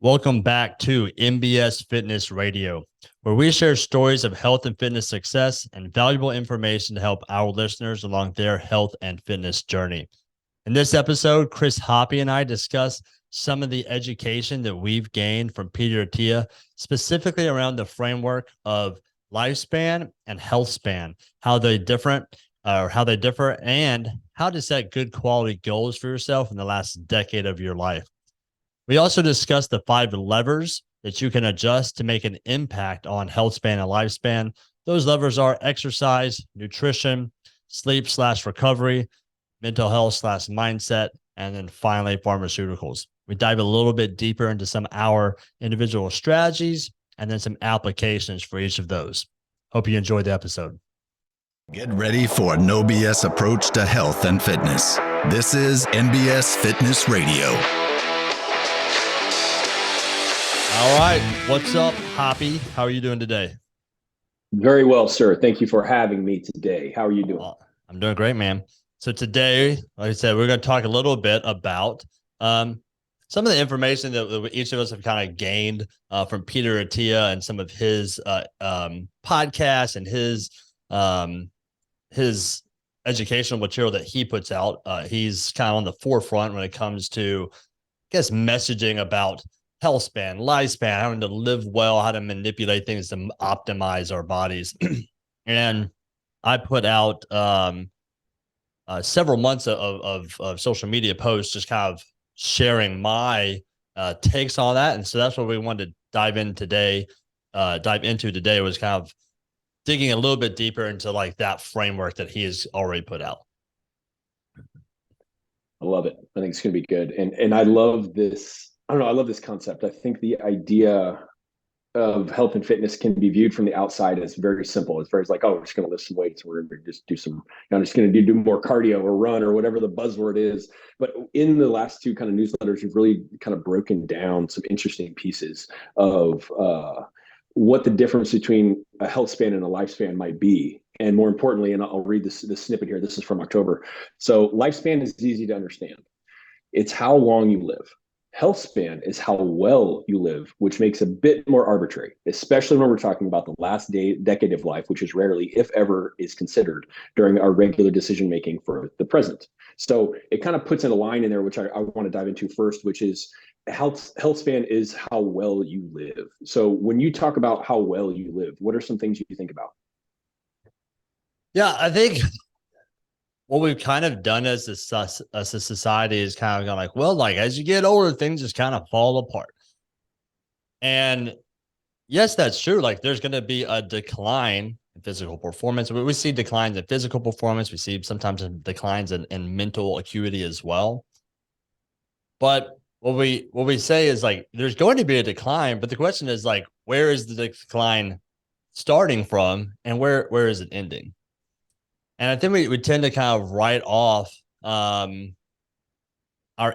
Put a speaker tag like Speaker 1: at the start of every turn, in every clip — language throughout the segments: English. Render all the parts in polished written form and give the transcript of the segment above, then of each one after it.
Speaker 1: Welcome back to MBS Fitness Radio, where we share stories of health and fitness success and valuable information to help our listeners along their health and fitness journey. In this episode, Chris Hoppe and I discuss some of the education that we've gained from Peter Attia, specifically around the framework of lifespan and healthspan, how they differ, and how to set good quality goals for yourself in the last decade of your life. We also discussed the 5 levers that you can adjust to make an impact on health span and lifespan. Those levers are exercise, nutrition, sleep/recovery, mental health/mindset, and then finally pharmaceuticals. We dive a little bit deeper into some of our individual strategies and then some applications for each of those. Hope you enjoyed the episode.
Speaker 2: Get ready for a no BS approach to health and fitness. This is MBS Fitness Radio.
Speaker 1: All right. What's up, Hoppe? How are you doing today?
Speaker 3: Very well, sir. Thank you for having me today. How are you doing?
Speaker 1: I'm doing great, man. So today, like I said, we're going to talk a little bit about some of the information that each of us have kind of gained from Peter Attia and some of his podcasts and his educational material that he puts out. He's kind of on the forefront when it comes to, I guess, messaging about health span, lifespan, having to live well, how to manipulate things to optimize our bodies. And I put out several months of social media posts, just kind of sharing my takes on that. And so that's what we wanted to dive into today was kind of digging a little bit deeper into like that framework that he has already put out.
Speaker 3: I love it. I think it's going to be good. And I love this. I don't know. I love this concept. I think the idea of health and fitness can be viewed from the outside as very simple. It's very like, oh, we're just going to lift some weights. We're going to just do some, I'm just going to do more cardio or run or whatever the buzzword is. But in the last two kind of newsletters, you've really kind of broken down some interesting pieces of what the difference between a health span and a lifespan might be. And more importantly, and I'll read this snippet here. This is from October. So lifespan is easy to understand. It's how long you live. Health span is how well you live, which makes a bit more arbitrary, especially when we're talking about the last decade of life, which is rarely, if ever, is considered during our regular decision making for the present. So it kind of puts in a line in there, which I want to dive into first, which is health span is how well you live. So when you talk about how well you live, what are some things you think about?
Speaker 1: Yeah, I think what we've kind of done as a society is kind of gone like, well, like as you get older, things just kind of fall apart. And yes, that's true. Like there's going to be a decline in physical performance. We see declines in physical performance. We see sometimes declines in mental acuity as well. But what we say is like, there's going to be a decline, but the question is like, where is the decline starting from and where is it ending? And I think we tend to kind of write off our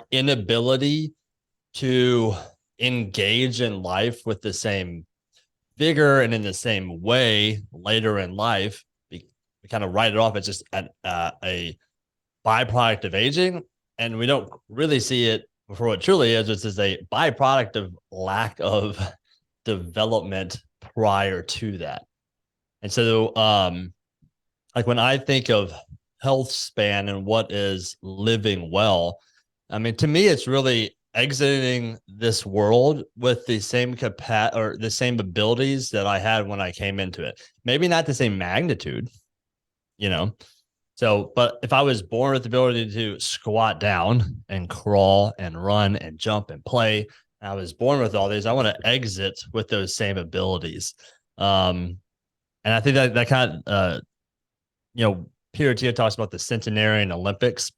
Speaker 1: inability to engage in life with the same vigor and in the same way later in life. We kind of write it off as just a byproduct of aging, and we don't really see it for what it truly is, which is a byproduct of lack of development prior to that. And so, like when I think of health span and what is living well, I mean, to me, it's really exiting this world with the same or the same abilities that I had when I came into it. Maybe not the same magnitude, you know. So, but if I was born with the ability to squat down and crawl and run and jump and play, I was born with all these, I want to exit with those same abilities. And I think that kind of, Peter Attia talks about the centenarian Olympics.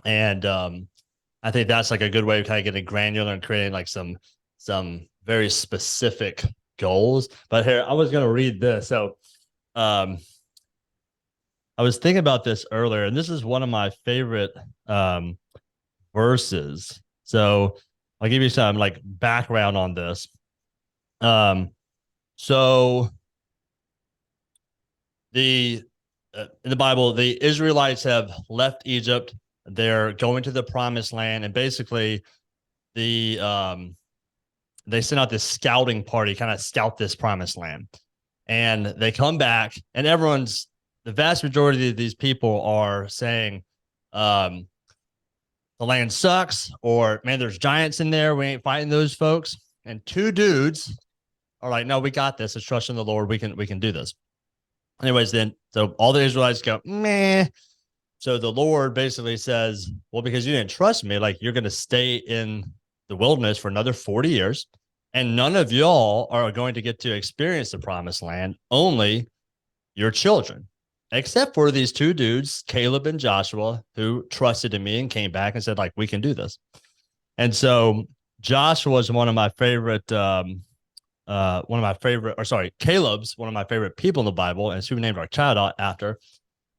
Speaker 1: And I think that's like a good way of kind of getting granular and creating like some very specific goals. But here, I was going to read this. So I was thinking about this earlier, and this is one of my favorite verses. So I'll give you some like background on this. So in the Bible, the Israelites have left Egypt. They're going to the promised land. And basically the They send out this scouting party, kind of scout this promised land. And they come back, and the vast majority of these people are saying, the land sucks, or man, there's giants in there. We ain't fighting those folks. And two dudes are like, no, we got this. Let's trust in the Lord. We can do this. Anyways, then so all the Israelites go, meh. So the Lord basically says, well, because you didn't trust me, like you're going to stay in the wilderness for another 40 years. And none of y'all are going to get to experience the promised land, only your children, except for these two dudes, Caleb and Joshua, who trusted in me and came back and said, like, we can do this. And so Joshua is one of my favorite, Caleb's one of my favorite people in the Bible, and it's who we named our child after.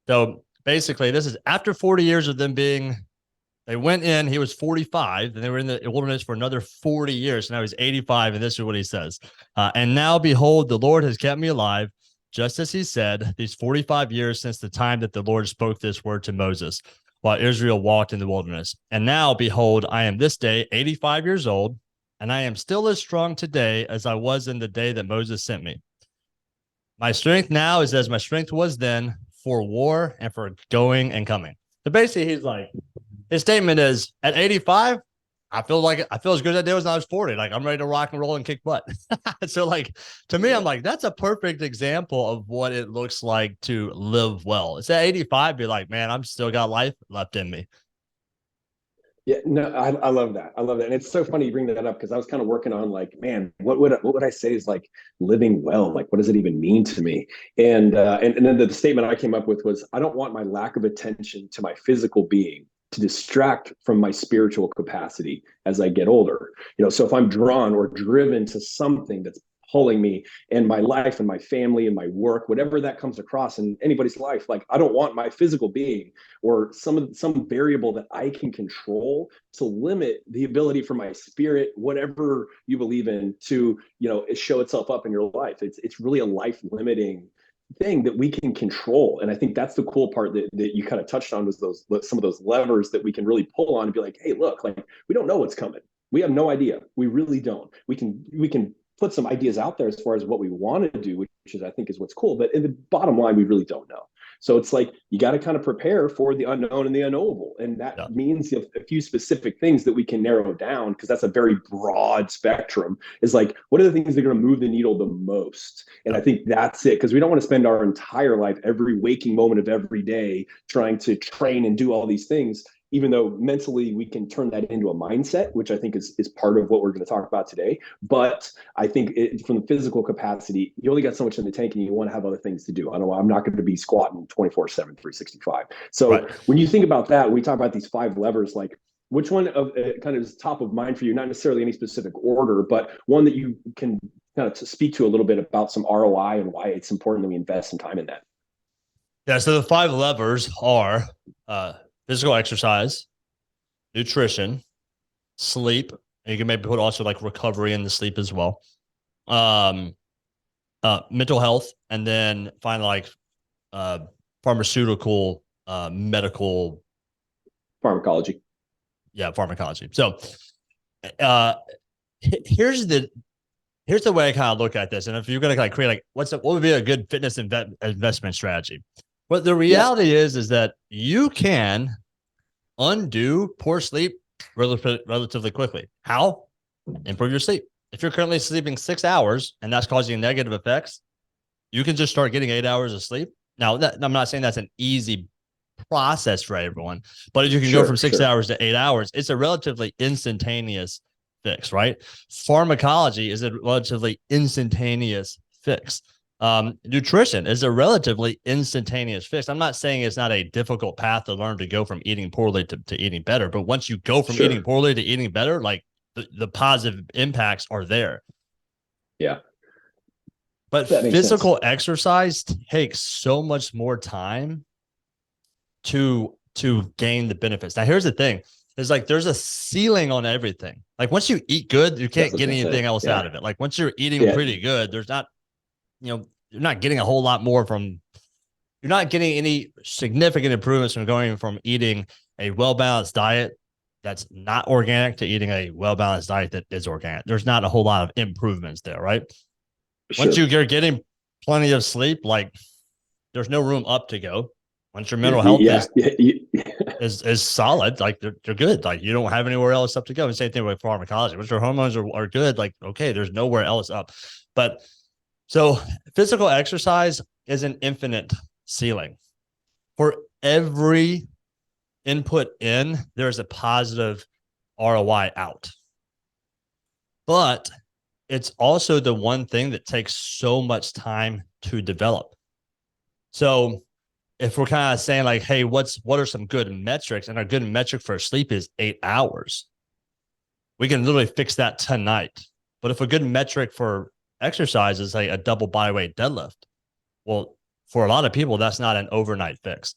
Speaker 1: So basically, this is after 40 years of them they went in, he was 45, and they were in the wilderness for another 40 years. Now he's 85, and this is what he says. And now, behold, the Lord has kept me alive, just as he said, these 45 years since the time that the Lord spoke this word to Moses, while Israel walked in the wilderness. And now, behold, I am this day 85 years old, and I am still as strong today as I was in the day that Moses sent me. My strength now is as my strength was then for war and for going and coming. So basically, he's like, his statement is, at 85, I feel as good as I did when I was 40. Like, I'm ready to rock and roll and kick butt. So, like, to me, I'm like, that's a perfect example of what it looks like to live well. It's at 85, be like, man, I'm still got life left in me.
Speaker 3: Yeah, no, I love that. I love that. And it's so funny you bring that up because I was kind of working on like, man, what would I say is like living well? Like, what does it even mean to me? And then the statement I came up with was, I don't want my lack of attention to my physical being to distract from my spiritual capacity as I get older. So if I'm drawn or driven to something that's pulling me in my life and my family and my work, whatever that comes across in anybody's life, like I don't want my physical being or some variable that I can control to limit the ability for my spirit, whatever you believe in, to show itself up in your life. It's really a life limiting thing that we can control. And I think that's the cool part that you kind of touched on, was some of those levers that we can really pull on and be like, hey, look, like we don't know what's coming. We have no idea. We really don't. We can put some ideas out there as far as what we want to do, which is, I think, is what's cool. But in the bottom line, we really don't know. So it's like, you got to kind of prepare for the unknown and the unknowable. And that means a few specific things that we can narrow down, because that's a very broad spectrum, is like, what are the things that are going to move the needle the most? And I think that's it, because we don't want to spend our entire life, every waking moment of every day, trying to train and do all these things, even though mentally we can turn that into a mindset, which I think is part of what we're going to talk about today. But I think from the physical capacity, you only got so much in the tank, and you want to have other things to do. I'm not going to be squatting 24/7, 365. So when you think about that, we talk about these 5 levers, like which one of kind of is top of mind for you? Not necessarily any specific order, but one that you can kind of speak to a little bit about some ROI and why it's important that we invest some time in that.
Speaker 1: Yeah. So the 5 levers are physical exercise, nutrition, sleep. And you can maybe put also like recovery in the sleep as well. Mental health, and then finally like pharmaceutical, medical
Speaker 3: pharmacology.
Speaker 1: Yeah, pharmacology. So here's the way I kind of look at this. And if you're going to like create like what would be a good fitness investment strategy? But the reality is that you can undo poor sleep relatively quickly. How? Improve your sleep. If you're currently sleeping 6 hours and that's causing negative effects, you can just start getting 8 hours of sleep. Now, I'm not saying that's an easy process for everyone, but if you can go from 6 hours to 8 hours, it's a relatively instantaneous fix, right? Pharmacology is a relatively instantaneous fix. Nutrition is a relatively instantaneous fix. I'm not saying it's not a difficult path to learn to go from eating poorly to eating better, but once you go from eating poorly to eating better, like the positive impacts are there.
Speaker 3: Yeah.
Speaker 1: But physical exercise takes so much more time to gain the benefits. Now, here's the thing. There's a ceiling on everything. Like once you eat good, you can't get anything else out of it. Like once you're eating pretty good, there's not, you're not getting a whole lot more you're not getting any significant improvements from going from eating a well-balanced diet that's not organic to eating a well-balanced diet that is organic. There's not a whole lot of improvements there, right? Once
Speaker 3: Sure.
Speaker 1: you're getting plenty of sleep, like there's no room up to go. Once your mental health
Speaker 3: Yeah.
Speaker 1: is solid, like they're good. Like you don't have anywhere else up to go. And same thing with pharmacology. Once your hormones are good, like okay, there's nowhere else up. But so physical exercise is an infinite ceiling. For every input in, there's a positive ROI out. But it's also the one thing that takes so much time to develop. So if we're kind of saying like, hey, what are some good metrics? And a good metric for sleep is 8 hours. We can literally fix that tonight. But if a good metric for exercise is like a double body weight deadlift, well, for a lot of people, that's not an overnight fix.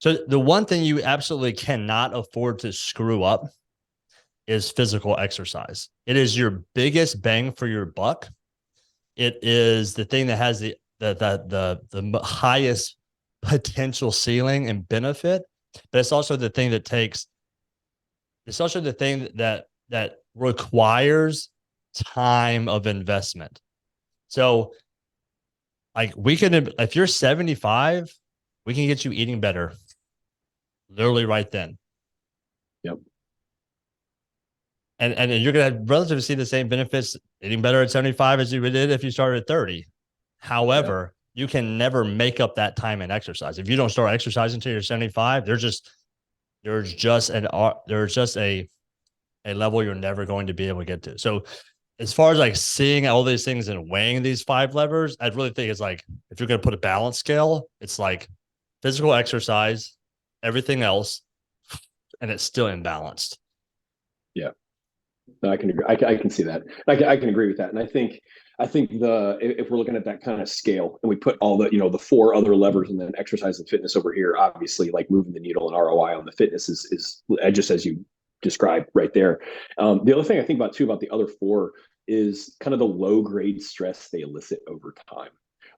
Speaker 1: So the one thing you absolutely cannot afford to screw up is physical exercise. It is your biggest bang for your buck. It is the thing that has the highest potential ceiling and benefit, but it's also the thing that takes. It's also the thing that requires time of investment. So, like we can, if you're 75, we can get you eating better, literally right then.
Speaker 3: Yep.
Speaker 1: And you're gonna relatively see the same benefits eating better at 75 as you did if you started at 30.
Speaker 3: Yeah.
Speaker 1: However, you can never make up that time in exercise. If you don't start exercising until you're 75, there's just a level you're never going to be able to get to. So as far as like seeing all these things and weighing these 5 levers, I really think it's like if you're going to put a balance scale, it's like physical exercise, everything else, and it's still imbalanced.
Speaker 3: Yeah. No, I can agree. I can see that. I can agree with that. And I think the if we're looking at that kind of scale and we put all the the 4 other levers and then exercise and fitness over here, obviously like moving the needle and ROI on the fitness is just as you described right there. The other thing I think about too about the other 4 is kind of the low grade stress they elicit over time.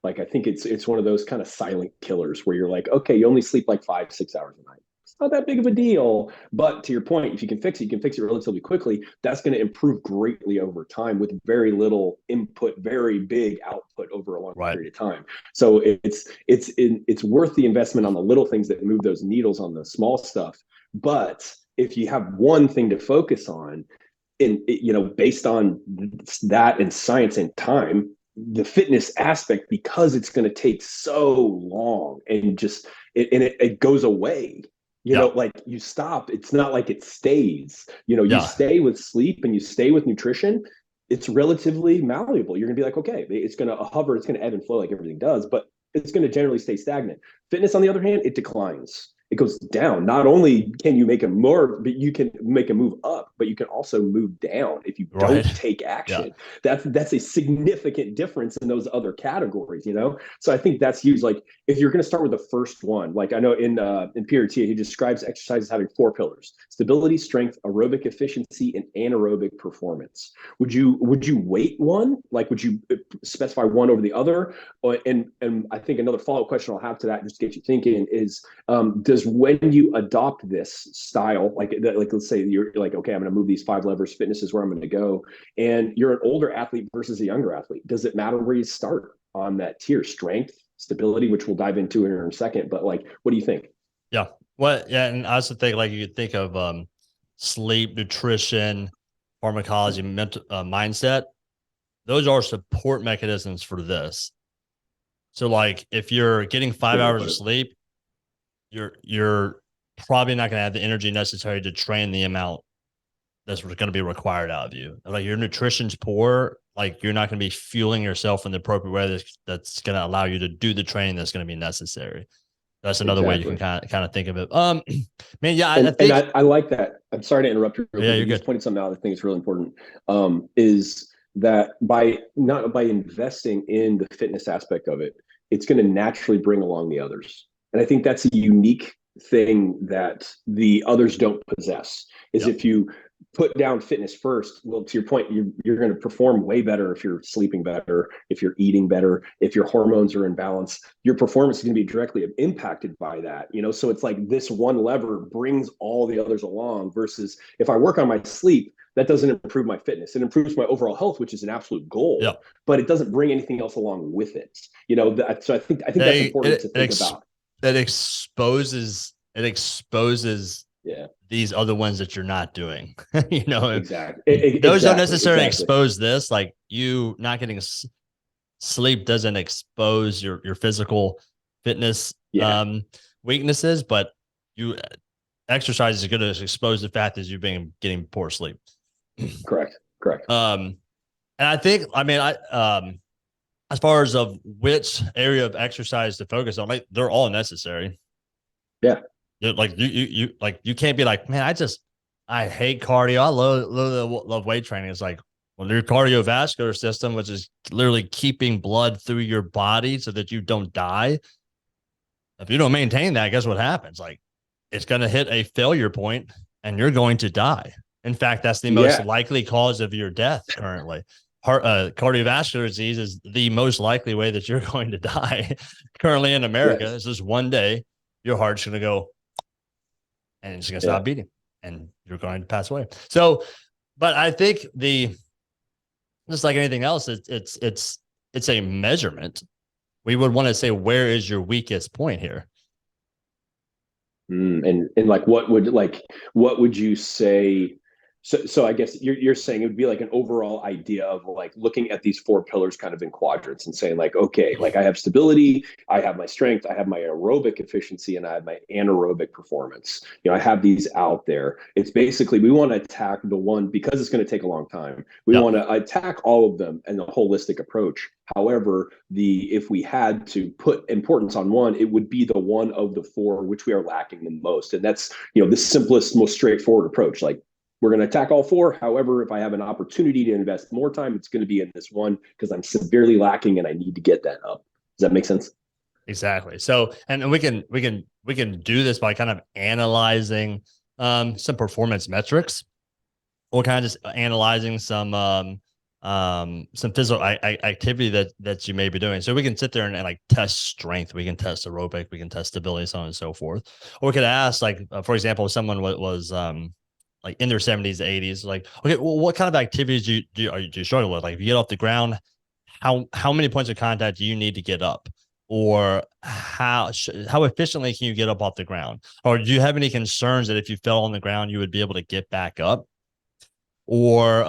Speaker 3: Like I think it's one of those kind of silent killers where you're like, okay, you only sleep like 5-6 hours a night. It's not that big of a deal. But to your point, if you can fix it, you can fix it relatively quickly. That's going to improve greatly over time with very little input, very big output over a long
Speaker 1: Right.
Speaker 3: period of time. So it's worth the investment on the little things that move those needles on the small stuff. But if you have one thing to focus on, based on that and science and time, the fitness aspect, because it's going to take so long and just it goes away.
Speaker 1: Yeah.
Speaker 3: Like you stop, it's not like it stays. You
Speaker 1: Yeah.
Speaker 3: stay with sleep and you stay with nutrition, it's relatively malleable. You're gonna be like, okay, it's gonna hover, it's gonna ebb and flow like everything does, but it's gonna generally stay stagnant. Fitness, on the other hand, it declines. It goes down. Not only can you make a more, but you can make a move up, but you can also move down if you
Speaker 1: Right.
Speaker 3: don't take
Speaker 1: Yeah.
Speaker 3: action. That's a significant difference in those other categories. So I think that's huge. Like if you're going to start with the first one, like I know in Peter Attia, he describes exercise as having 4 pillars: stability, strength, aerobic efficiency, and anaerobic performance. Would you weight one? Like would you specify one over the other? And I think another follow-up question I'll have to that, just to get you thinking, is does when you adopt this style, like let's say you're like, okay, I'm going to move these 5 levers, fitness is where I'm going to go, and you're an older athlete versus a younger athlete, does it matter where you start on that tier? Strength, stability, which we'll dive into in a second, but like, what do you think?
Speaker 1: Yeah. Well, yeah. And I also think like you could think of sleep, nutrition, pharmacology, mental mindset. Those are support mechanisms for this. So like if you're getting 5 hours of sleep, you're probably not going to have the energy necessary to train the amount that's going to be required out of you. Like your nutrition's poor, like you're not going to be fueling yourself in the appropriate way that's going to allow you to do the training that's going to be necessary. That's another way you can
Speaker 3: Exactly.
Speaker 1: kind of think of it. Man, yeah, I
Speaker 3: And
Speaker 1: think
Speaker 3: I like that. I'm sorry to interrupt you real
Speaker 1: yeah,
Speaker 3: quick,
Speaker 1: you're
Speaker 3: but you just
Speaker 1: good.
Speaker 3: pointed something out I think is really important. Is that by not by investing in the fitness aspect of it, it's going to naturally bring along the others. And I think that's a unique thing that the others don't possess. Is
Speaker 1: Yep.
Speaker 3: if you put down fitness first, well, to your point, you're going to perform way better if you're sleeping better, if you're eating better, if your hormones are in balance. Your performance is going to be directly impacted by that. So it's like this one lever brings all the others along. Versus if I work on my sleep, that doesn't improve my fitness. It improves my overall health, which is an absolute goal,
Speaker 1: Yep.
Speaker 3: but it doesn't bring anything else along with it. So I think that's important to think about.
Speaker 1: It exposes
Speaker 3: Yeah,
Speaker 1: these other ones that you're not doing.
Speaker 3: exactly.
Speaker 1: Those don't
Speaker 3: Exactly.
Speaker 1: necessarily
Speaker 3: Exactly.
Speaker 1: expose this. Like you not getting sleep doesn't expose your physical fitness
Speaker 3: Yeah.
Speaker 1: weaknesses, but you exercise is going to expose the fact that you've been getting poor sleep.
Speaker 3: Correct. Correct.
Speaker 1: And I think, I mean, as far as of which area of exercise to focus on, like they're all necessary.
Speaker 3: Yeah.
Speaker 1: Like you can't be like, man, I hate cardio. I love weight training. It's like, well, your cardiovascular system, which is literally keeping blood through your body so that you don't die. If you don't maintain that, guess what happens? Like it's going to hit a failure point and you're going to die. In fact, that's the most
Speaker 3: Yeah.
Speaker 1: likely cause of your death currently. Cardiovascular disease is the most likely way that you're going to die currently in America.
Speaker 3: Yes.
Speaker 1: It's just one day your heart's going to go and it's going to
Speaker 3: Yeah.
Speaker 1: stop beating and you're going to pass away. So, but I think just like anything else, it's a measurement. We would want to say, where is your weakest point here?
Speaker 3: And like what would you say? So I guess you're saying it would be like an overall idea of like looking at these four pillars kind of in quadrants and saying like, okay, like I have stability, I have my strength, I have my aerobic efficiency, and I have my anaerobic performance. I have these out there. It's basically we want to attack the one because it's going to take a long time. We
Speaker 1: Yep.
Speaker 3: want to attack all of them in a holistic approach. However, if we had to put importance on one, it would be the one of the four which we are lacking the most. And that's, the simplest, most straightforward approach. Like we're going to attack all four. However, if I have an opportunity to invest more time, it's going to be in this one because I'm severely lacking and I need to get that up. Does that make sense?
Speaker 1: Exactly. So, and we can do this by kind of analyzing some performance metrics, or kind of just analyzing some physical activity that you may be doing. So we can sit there and like test strength, we can test aerobic, we can test stability, so on and so forth. Or we could ask, like, for example, if someone was like in their 70s, 80s, like, okay, well, what kind of activities do you struggle with? Like, if you get off the ground, how many points of contact do you need to get up? Or how efficiently can you get up off the ground? Or do you have any concerns that if you fell on the ground, you would be able to get back up? Or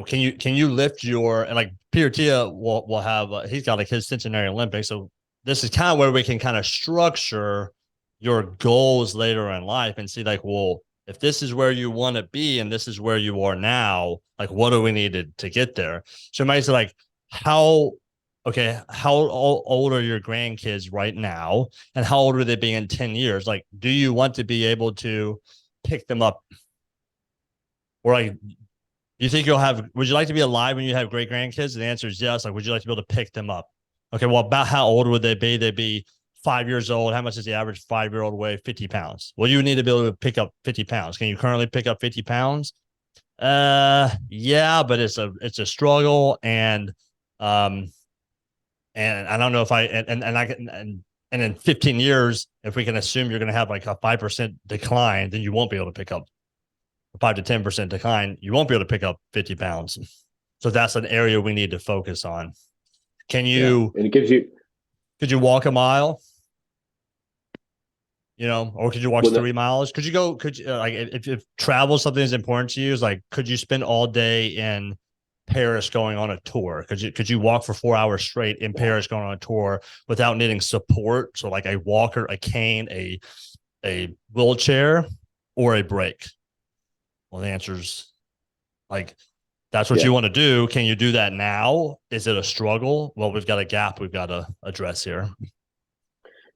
Speaker 1: can you lift your, and like Peter Attia will have he's got like his Centenary Olympics. So this is kind of where we can kind of structure your goals later in life and see like, well, if this is where you want to be and this is where you are now, like what do we need to get there? So it might say like, how old are your grandkids right now? And how old will they be in 10 years? Like, do you want to be able to pick them up? Or like, you think would you like to be alive when you have great grandkids? And the answer is yes. Like, would you like to be able to pick them up? Okay, well, about how old would they be? They'd be 5 years old. How much does the average 5-year-old weigh? 50 pounds. Well, you need to be able to pick up 50 pounds. Can you currently pick up 50 pounds? Yeah, but it's a struggle. And I don't know if and in 15 years, if we can assume you're going to have like a 5% decline, then you won't be able to pick up 5 to 10% decline. You won't be able to pick up 50 pounds. So that's an area we need to focus on. Can you,
Speaker 3: and it gives you,
Speaker 1: could you walk a mile? Or could you walk
Speaker 3: well,
Speaker 1: 3 miles? Could you like, if travel something is important to you, is like, could you spend all day in Paris going on a tour? Could you walk for 4 hours straight in Paris going on a tour without needing support? So like a walker, a cane, a wheelchair, or a brake? Well, the answer's like, that's what you want to do. Can you do that now? Is it a struggle? Well, we've got a gap we've got to address here.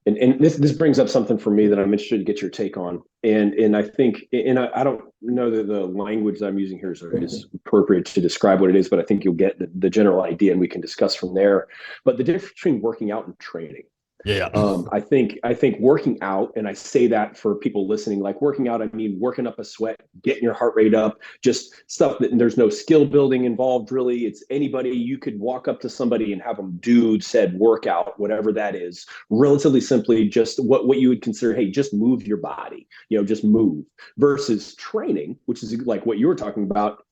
Speaker 3: And this brings up something for me that I'm interested to get your take on. And I think, and I don't know that the language that I'm using here is appropriate to describe what it is, but I think you'll get the general idea and we can discuss from there. But the difference between working out and training.
Speaker 1: Yeah.
Speaker 3: I think working out, and I say that for people listening, like working out, I mean working up a sweat, getting your heart rate up, just stuff that there's no skill building involved really. It's anybody, you could walk up to somebody and have them do said workout, whatever that is, relatively simply, just what you would consider, hey, just move your body, just move, versus training, which is like what you were talking about,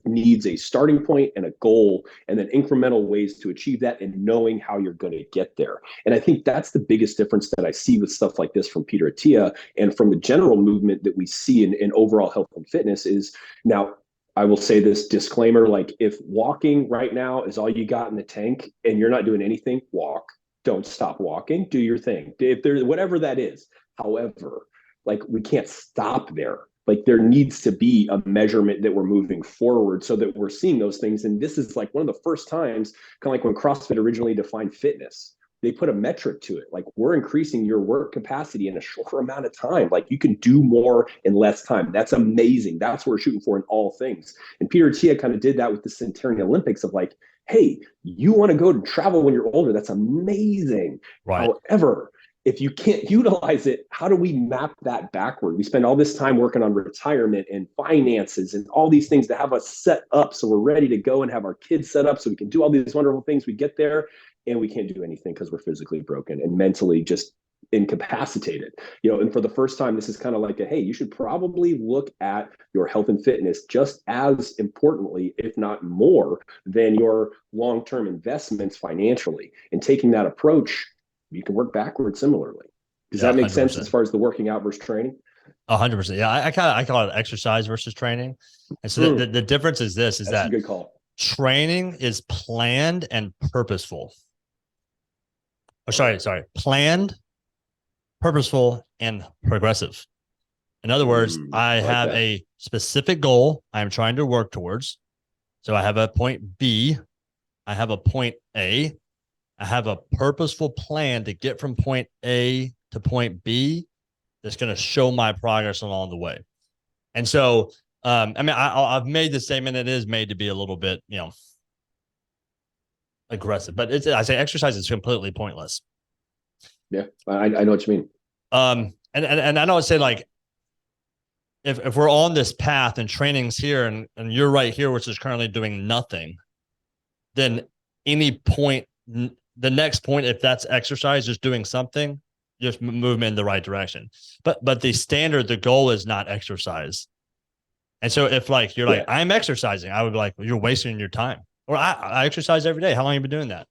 Speaker 3: needs a starting point and a goal, and then incremental ways to achieve that, and knowing how you're going to get there. And I think that's the biggest difference that I see with stuff like this from Peter Attia and from the general movement that we see in overall health and fitness is now. I will say this disclaimer, like if walking right now is all you got in the tank and you're not doing anything, walk. Don't stop walking. Do your thing. If there's whatever that is. However, like we can't stop there. Like there needs to be a measurement that we're moving forward so that we're seeing those things. And this is like one of the first times, kind of like when CrossFit originally defined fitness, they put a metric to it. Like we're increasing your work capacity in a shorter amount of time. Like you can do more in less time. That's amazing. That's what we're shooting for in all things. And Peter Attia kind of did that with the Centurion Olympics of like, hey, you want to go to travel when you're older. That's amazing.
Speaker 1: Right.
Speaker 3: However, if you can't utilize it, how do we map that backward? We spend all this time working on retirement and finances and all these things to have us set up so we're ready to go and have our kids set up so we can do all these wonderful things. We get there and we can't do anything because we're physically broken and mentally just incapacitated. And for the first time, this is kind of like hey, you should probably look at your health and fitness just as importantly, if not more, than your long-term investments financially. And taking that approach, you can work backwards similarly. Does
Speaker 1: Yeah,
Speaker 3: that make
Speaker 1: 100%.
Speaker 3: sense as far as the working out versus training?
Speaker 1: 100%. Yeah, I call it exercise versus training. And so the difference is this: is
Speaker 3: That's
Speaker 1: that
Speaker 3: a good call.
Speaker 1: training is planned and purposeful. Oh, sorry, planned, purposeful, and progressive. In other words, I
Speaker 3: like
Speaker 1: have
Speaker 3: that.
Speaker 1: a specific goal I'm trying to work towards. So I have a point B, I have a point A, I have a purposeful plan to get from point A to point B that's going to show my progress along the way. And so, I mean, I've made the statement. It is made to be a little bit, aggressive, but I say exercise is completely pointless.
Speaker 3: Yeah, I know what you mean.
Speaker 1: And I don't say like, if we're on this path and training's here and you're right here, which is currently doing nothing, then any point, the next point, if that's exercise, just doing something, just move in the right direction. But the standard, the goal is not exercise. And so if like you're like, I'm exercising, I would be like, well, you're wasting your time. Or I exercise every day. How long have you been doing that?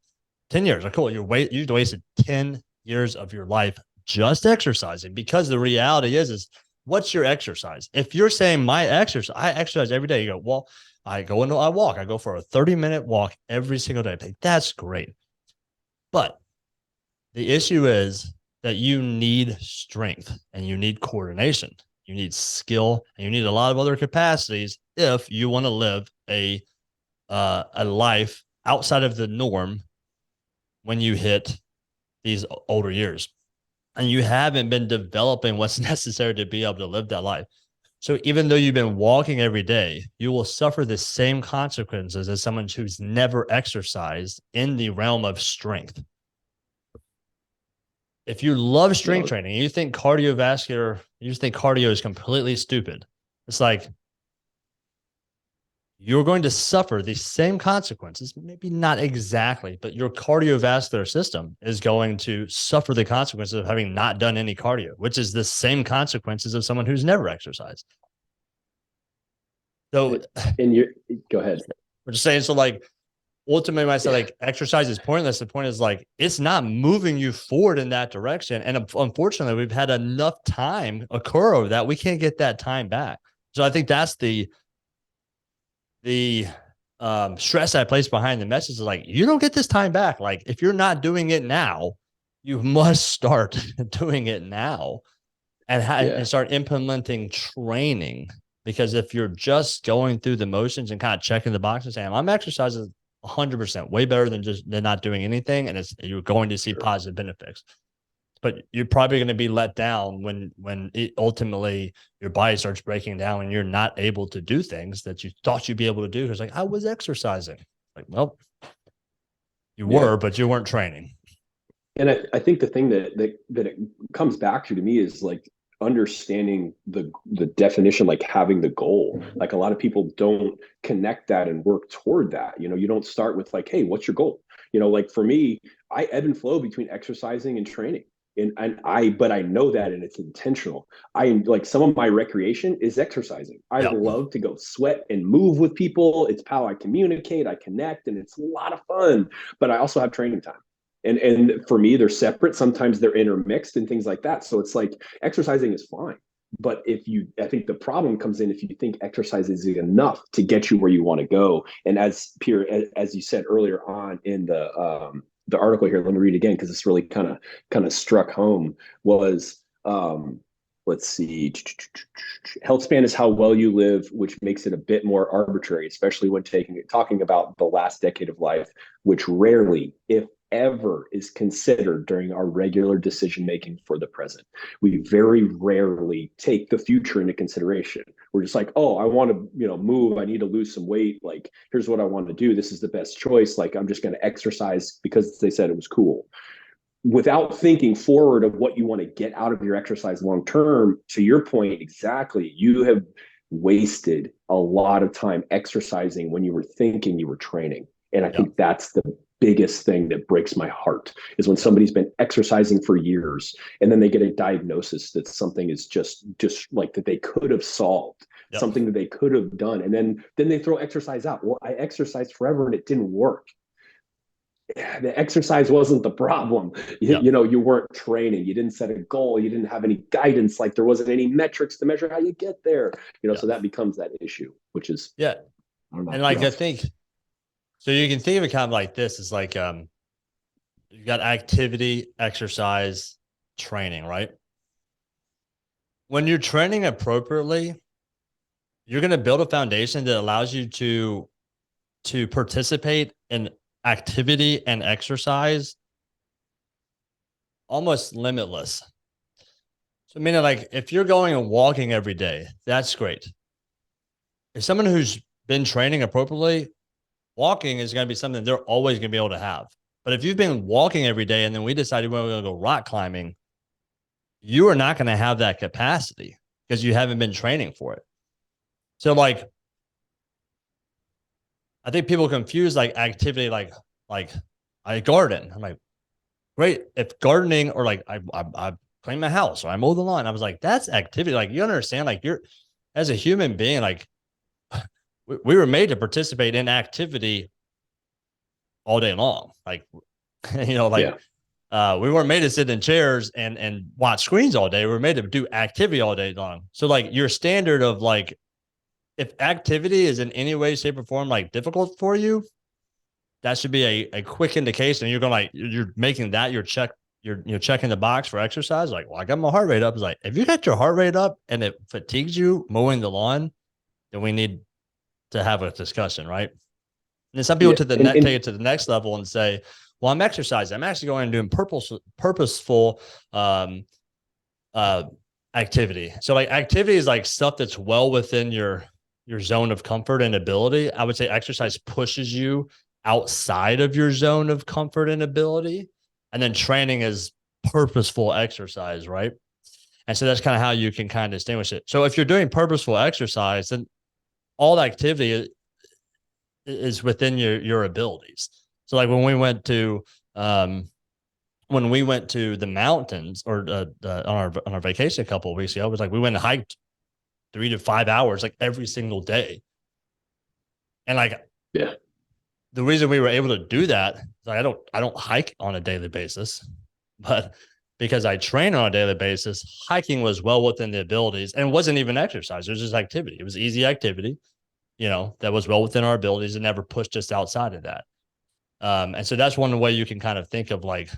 Speaker 1: 10 years. Cool. You wasted 10 years of your life just exercising, because the reality is what's your exercise? If you're saying my exercise, I exercise every day, you go, well, I walk. I go for a 30-minute walk every single day. That's great. But the issue is that you need strength and you need coordination. You need skill and you need a lot of other capacities if you want to live a life outside of the norm when you hit these older years. And you haven't been developing what's necessary to be able to live that life. So even though you've been walking every day, you will suffer the same consequences as someone who's never exercised in the realm of strength. If you love strength training, you think cardiovascular, you just think cardio is completely stupid. It's like you're going to suffer the same consequences, maybe not exactly, but your cardiovascular system is going to suffer the consequences of having not done any cardio, which is the same consequences of someone who's never exercised. So,
Speaker 3: and you go ahead.
Speaker 1: We're just saying, so like, ultimately, when I say like exercise is pointless, the point is like, it's not moving you forward in that direction. And unfortunately, we've had enough time occur over that we can't get that time back. So I think that's the stress I place behind the message is like, you don't get this time back. Like if you're not doing it now, you must start doing it now and start implementing training. Because if you're just going through the motions and kind of checking the boxes, saying I'm exercising 100%, way better than not doing anything, and you're going to see positive benefits. But you're probably going to be let down when ultimately your body starts breaking down and you're not able to do things that you thought you'd be able to do. Because like I was exercising, like well, you were, but you weren't training.
Speaker 3: And I think the thing that it comes back to me is like understanding the definition, like having the goal. Like a lot of people don't connect that and work toward that. You know, you don't start with like, hey, what's your goal? You know, like for me, I ebb and flow between exercising and training. But I know that and it's intentional. I like some of my recreation is exercising. I
Speaker 1: Yeah.
Speaker 3: love to go sweat and move with people. It's how I communicate, I connect, and it's a lot of fun. But I also have training time, and for me they're separate. Sometimes they're intermixed and things like that, so it's like exercising is fine, but I think the problem comes in if you think exercise is enough to get you where you want to go. And as Pierre, as you said earlier on in the article here, let me read it again because this really kind of struck home. Was let's see, Healthspan is how well you live, which makes it a bit more arbitrary, especially when talking about the last decade of life, which rarely, if ever, is considered during our regular decision making for the present. We very rarely take the future into consideration. We're just like, oh, I want to, move. I need to lose some weight. Like, here's what I want to do. This is the best choice. Like, I'm just going to exercise because they said it was cool, without thinking forward of what you want to get out of your exercise long term. To your point, exactly, you have wasted a lot of time exercising when you were thinking you were training. And I
Speaker 1: Yeah.
Speaker 3: think that's the biggest thing that breaks my heart, is when somebody's been exercising for years and then they get a diagnosis that something is just like that they could have solved,
Speaker 1: Yep.
Speaker 3: something that they could have done, and then they throw exercise out. Well, I exercised forever and it didn't work. The exercise wasn't the problem.
Speaker 1: Yep.
Speaker 3: You weren't training. You didn't set a goal. You didn't have any guidance. Like there wasn't any metrics to measure how you get there.
Speaker 1: Yeah.
Speaker 3: So that becomes that issue, which is,
Speaker 1: Yeah.
Speaker 3: I don't know,
Speaker 1: And like, I
Speaker 3: rough.
Speaker 1: think, so you can think of it kind of like this. It's like, you got activity, exercise, training, right? When you're training appropriately, you're going to build a foundation that allows you to participate in activity and exercise almost limitless. So meaning, like, if you're going and walking every day, that's great. If someone who's been training appropriately, walking is going to be something they're always going to be able to have. But if you've been walking every day and then we decided we're going to go rock climbing, you are not going to have that capacity because you haven't been training for it. So, like, I think people confuse like activity, like I garden. I'm like, great. If gardening or like I clean my house or I mow the lawn, I was like, that's activity. Like, you understand, like, you're, as a human being, like, we were made to participate in activity all day long. Like, like,
Speaker 3: Yeah.
Speaker 1: we weren't made to sit in chairs and watch screens all day. We were made to do activity all day long. So like your standard of like, if activity is in any way, shape, or form like difficult for you, that should be a quick indication. You're going like, you're making that your check. You're checking the box for exercise. Like, well, I got my heart rate up. It's like, if you got your heart rate up and it fatigues you mowing the lawn, then we need to have a discussion, right? And then some people
Speaker 3: Yeah.
Speaker 1: to the net take it to the next level and say, well, I'm exercising. I'm actually going and doing purposeful uh, activity. So like activity is like stuff that's well within your zone of comfort and ability. I would say exercise pushes you outside of your zone of comfort and ability. And then training is purposeful exercise, right? And so that's kind of how you can kind of distinguish it. So if you're doing purposeful exercise, then all the activity is within your abilities. So like um when we went to the mountains or on our vacation a couple of weeks ago, it was like we went and hiked 3 to 5 hours like every single day. And like
Speaker 3: Yeah.
Speaker 1: the reason we were able to do that is like I don't hike on a daily basis, but because I train on a daily basis, hiking was well within the abilities and wasn't even exercise. It was just activity. It was easy activity, that was well within our abilities and never pushed us outside of that. And so that's one way you can kind of think of like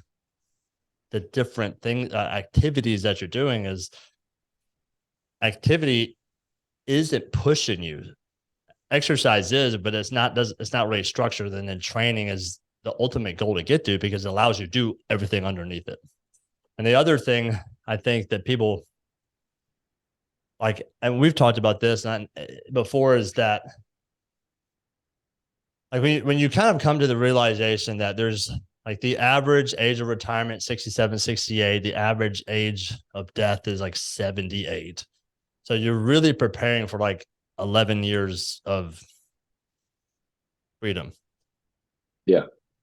Speaker 1: the different things, activities that you're doing is activity isn't pushing you. Exercise is, but it's not really structured. And then training is the ultimate goal to get to because it allows you to do everything underneath it. And the other thing I think that people like, and we've talked about this before, is that like when you kind of come to the realization that there's Like the average age of retirement, 67, 68. The average age of death is like 78. So you're really preparing for like 11 years of freedom.
Speaker 3: Yeah.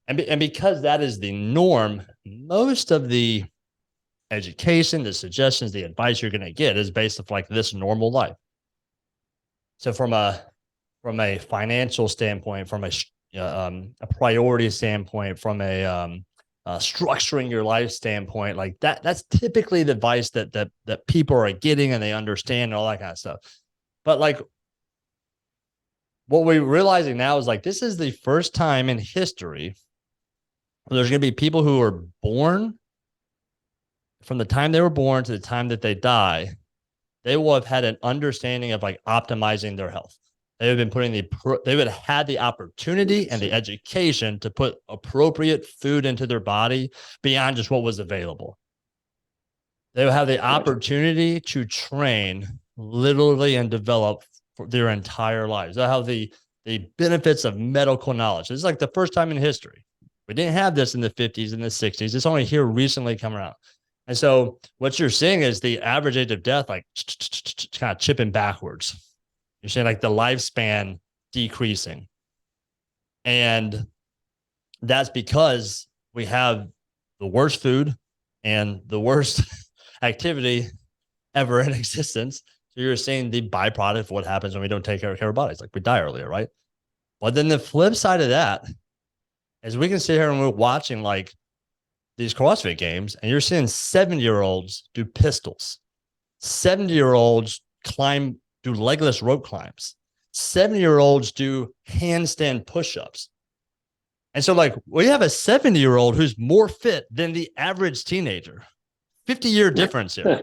Speaker 1: And because that is the norm, most of the education, the suggestions, the advice you're going to get is based off like this normal life. So from a financial standpoint, from a priority standpoint, from a structuring your life standpoint, like that's typically the advice that people are getting and they understand and all that kind of stuff. But like what we're realizing now is like this is the first time in history where there's going to be people who are born from the time they were born to the time that they die, they will have had an understanding of like optimizing their health. They have been they would have had the opportunity and the education to put appropriate food into their body beyond just what was available. They will have the opportunity to train literally and develop for their entire lives. They'll have the benefits of medical knowledge. This is like the first time in history. We didn't have this in the 50s and the 60s. It's only here recently coming out. And so what you're seeing is the average age of death, like kind of chipping backwards. You're seeing like the lifespan decreasing. And that's because we have the worst food and the worst activity ever in existence. So you're seeing the byproduct of what happens when we don't take care of our bodies. Like we die earlier, right? But then the flip side of that is we can sit here and we're watching like these CrossFit games and you're seeing 70-year-olds do pistols. 70-year-olds do legless rope climbs. 70-year-olds do handstand push-ups. And so like we have a 70-year-old who's more fit than the average teenager. 50-year difference here.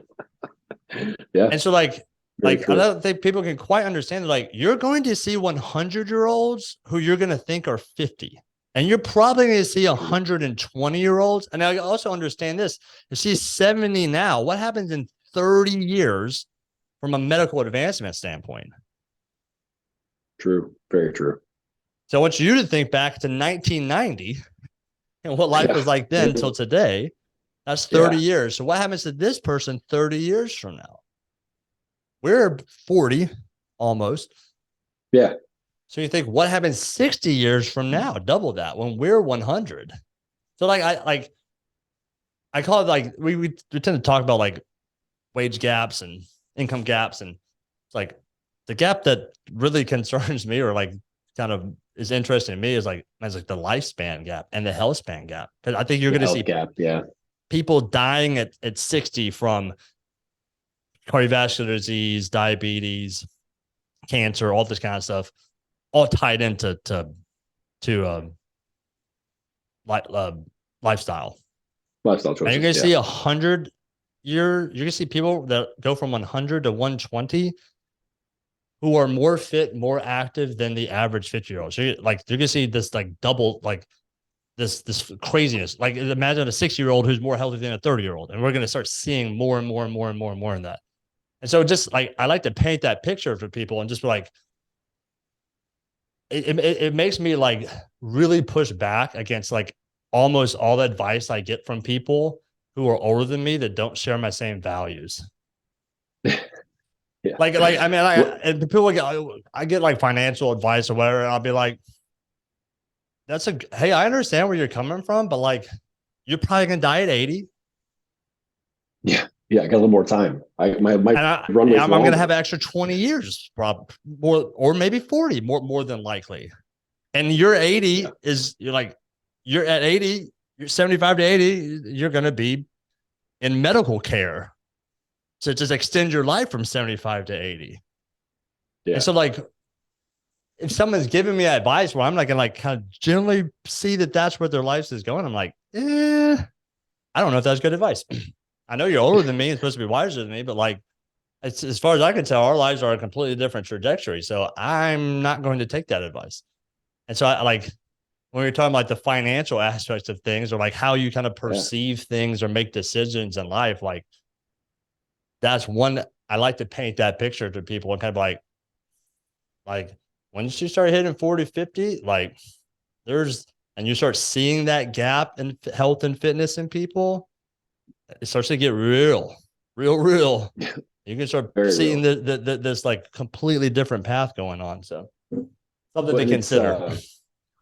Speaker 3: Yeah.
Speaker 1: And so like I don't think people can quite understand, like you're going to see 100-year-olds who you're going to think are 50. And you're probably going to see 120-year-olds. And I also understand this. If she's 70 now, what happens in 30 years from a medical advancement standpoint?
Speaker 3: True. Very true.
Speaker 1: So I want you to think back to 1990 and what life was like then till today. That's 30 years. So what happens to this person 30 years from now? We're 40 almost.
Speaker 3: Yeah.
Speaker 1: So you think what happens 60 years from now? Double that when we're 100. So I call it like we tend to talk about like wage gaps and income gaps, and it's like the gap that really concerns me or like kind of is interesting to me is like the lifespan gap and the health span gap. Because I think you're going to see
Speaker 3: gap,
Speaker 1: people dying at 60 from cardiovascular disease, diabetes, cancer, all this kind of stuff, all tied into lifestyle choices. And you're going to see 100-year. You're going to see people that go from 100 to 120 who are more fit, more active than the average 50-year-old. So you're going to see this like double, like this craziness. Like imagine a 60-year-old who's more healthy than a 30-year-old, and we're going to start seeing more and more and more and more and more in that. And so just like I like to paint that picture for people and just be like, it makes me like really push back against like almost all the advice I get from people who are older than me that don't share my same values.
Speaker 3: Yeah.
Speaker 1: Like I mean, and people I get like financial advice or whatever, and I'll be like, hey, I understand where you're coming from, but like you're probably gonna die at 80.
Speaker 3: Yeah. Yeah, I got a little more time. I'm going to
Speaker 1: have an extra 20 years, probably more, or maybe 40, more than likely. And you're 80 you're at 80, you're 75 to 80, you're going to be in medical care. So just extend your life from 75 to 80. Yeah. And so like, if someone's giving me advice where I'm not going to like kind of generally see that that's where their life is going, I'm like, I don't know if that's good advice. I know you're older than me and supposed to be wiser than me, but like, it's, as far as I can tell, our lives are a completely different trajectory. So I'm not going to take that advice. And so I like when we're talking about the financial aspects of things or like how you kind of perceive things or make decisions in life, like that's one, I like to paint that picture to people and kind of like once you start hitting 40, 50, like there's and you start seeing that gap in health and fitness in people, it starts to get real. You can start
Speaker 3: Very
Speaker 1: seeing
Speaker 3: real.
Speaker 1: this like completely different path going on. So something
Speaker 3: Well,
Speaker 1: to
Speaker 3: and it's
Speaker 1: consider.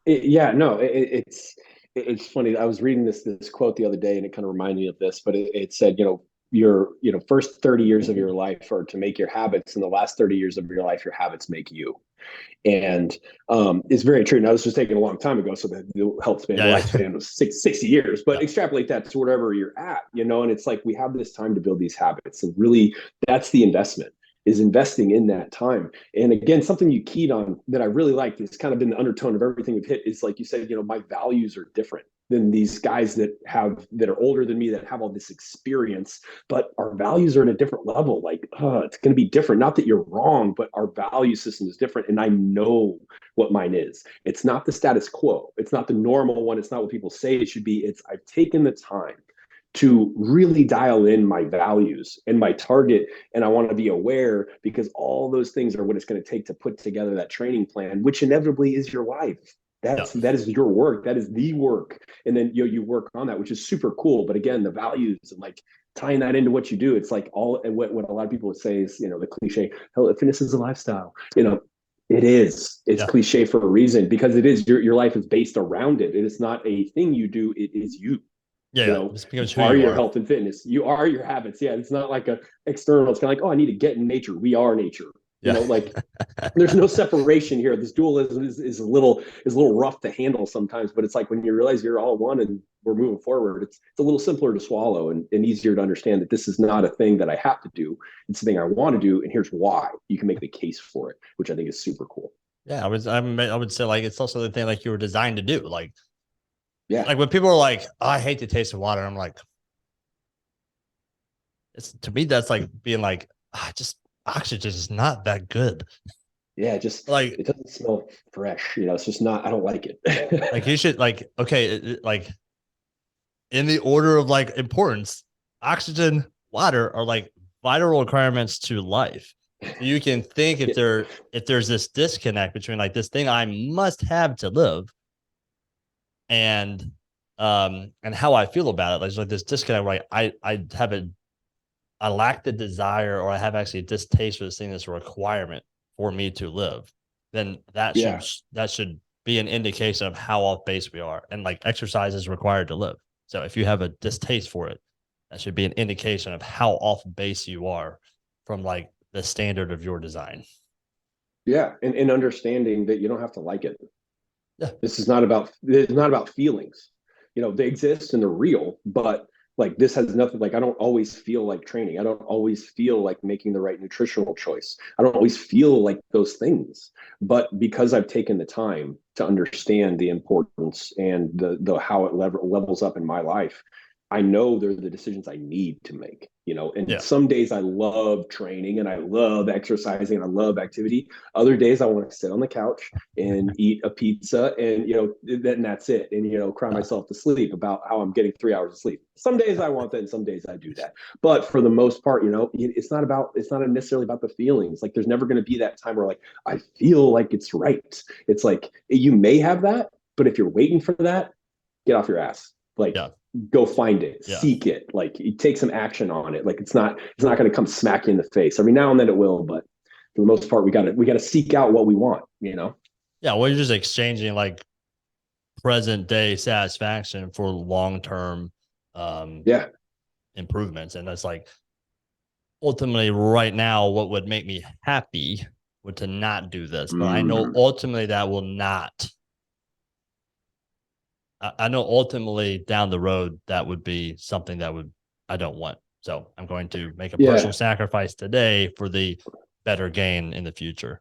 Speaker 3: yeah, no, it's funny. I was reading this quote the other day, and it kind of reminded me of this. But it said, your first 30 years of your life are to make your habits, and the last 30 years of your life, your habits make you. And it's very true. Now, this was taken a long time ago, so the health span, the
Speaker 1: Yeah, yeah.
Speaker 3: lifespan was 60 years. But
Speaker 1: Yeah.
Speaker 3: extrapolate that to wherever you're at, and it's like we have this time to build these habits, and really, that's the investment is investing in that time. And again, something you keyed on that I really liked, it's kind of been the undertone of everything we've hit, is like you said, my values are different than these guys that are older than me, that have all this experience, but our values are at a different level. Like, it's going to be different. Not that you're wrong, but our value system is different. And I know what mine is. It's not the status quo. It's not the normal one. It's not what people say it should be. It's I've taken the time to really dial in my values and my target. And I want to be aware, because all those things are what it's going to take to put together that training plan, which inevitably is your life.
Speaker 1: Yeah.
Speaker 3: That is your work. That is the work. And then you work on that, which is super cool. But again, the values and like tying that into what you do, it's like all, and what a lot of people would say is, the cliche, hell, fitness is a lifestyle. It is. It's
Speaker 1: Yeah.
Speaker 3: cliche for a reason, because it is your life is based around it. It is not a thing you do. It is you.
Speaker 1: Yeah.
Speaker 3: you
Speaker 1: Yeah.
Speaker 3: know
Speaker 1: This
Speaker 3: you
Speaker 1: becomes who
Speaker 3: are
Speaker 1: you
Speaker 3: your
Speaker 1: are.
Speaker 3: health and fitness. You are your habits. Yeah, it's not like a external. It's kind of like, oh, I need to get in nature. We are nature.
Speaker 1: Yeah.
Speaker 3: Like there's no separation here. This dualism is a little rough to handle sometimes, but it's like when you realize you're all one and we're moving forward, it's a little simpler to swallow, and easier to understand that this is not a thing that I have to do. It's a thing I want to do, and here's why. You can make the case for it, which I think is super cool.
Speaker 1: Yeah. I would say like it's also the thing like you were designed to do.
Speaker 3: Yeah.
Speaker 1: Like when people are like, oh, I hate the taste of water, I'm like, it's to me that's like being like, just oxygen is not that good.
Speaker 3: Yeah,
Speaker 1: Like
Speaker 3: it doesn't smell fresh. It's just not. I don't like it.
Speaker 1: you should like okay, like in the order of like importance, oxygen, water are like vital requirements to life. So you can think
Speaker 3: Yeah.
Speaker 1: if there's this disconnect between like this thing I must have to live and how I feel about it. Like this disconnect where I have I lack the desire, or I have actually a distaste for this thing that's a requirement for me to live, then
Speaker 3: Yeah.
Speaker 1: that should be an indication of how off base we are. And like exercise is required to live. So if you have a distaste for it, that should be an indication of how off base you are from like the standard of your design.
Speaker 3: Yeah. And understanding that you don't have to like it.
Speaker 1: Yeah.
Speaker 3: It's not about feelings. They exist and they're real, but like this has nothing. Like I don't always feel like training. I don't always feel like making the right nutritional choice. I don't always feel like those things. But because I've taken the time to understand the importance and the how it levels up in my life, I know they're the decisions I need to make. And
Speaker 1: Yeah.
Speaker 3: some days I love training and I love exercising and I love activity. Other days I want to sit on the couch and eat a pizza, and then that's it, and cry myself to sleep about how I'm getting 3 hours of sleep. Some days I want that, and some days I do that. But for the most part, it's not necessarily about the feelings. Like there's never going to be that time where like I feel like it's right. It's like you may have that, but if you're waiting for that, get off your ass. Like
Speaker 1: Yeah.
Speaker 3: go find it,
Speaker 1: Yeah.
Speaker 3: seek it, like you take some action on it. Like it's not going to come smack you in the face. Every now and then it will, but for the most part, we gotta seek out what we want.
Speaker 1: Yeah. Well, you're just exchanging like present day satisfaction for long term
Speaker 3: Yeah.
Speaker 1: improvements. And that's like ultimately right now, what would make me happy would to not do this. But I know ultimately that will not. I know ultimately down the road that would be something that I don't want. So I'm going to make a
Speaker 3: Yeah.
Speaker 1: personal sacrifice today for the better gain in the future.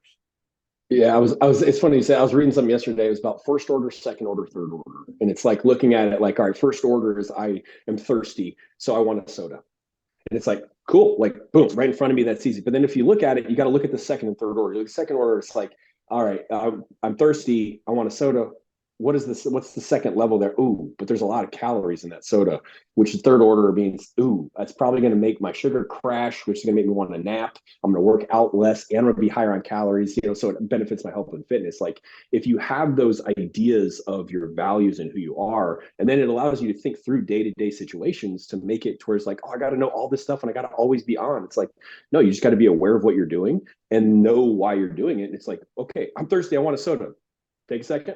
Speaker 3: Yeah, it's funny you say. I was reading something yesterday. It was about first order, second order, third order. And it's like looking at it like, all right, first order is I am thirsty, so I want a soda. And it's like, cool, like boom, right in front of me, that's easy. But then if you look at it, you got to look at the second and third order. The second order, it's like, all right, I'm thirsty, I want a soda. what is this? What's the second level there? Ooh, but there's a lot of calories in that soda, which the third order means, ooh, that's probably going to make my sugar crash, which is going to make me want to nap. I'm going to work out less and I'm going to be higher on calories, so it benefits my health and fitness. Like if you have those ideas of your values and who you are, and then it allows you to think through day-to-day situations to make it towards like, oh, I got to know all this stuff and I got to always be on. It's like, no, you just got to be aware of what you're doing and know why you're doing it. And it's like, okay, I'm thirsty. I want a soda. Take a second.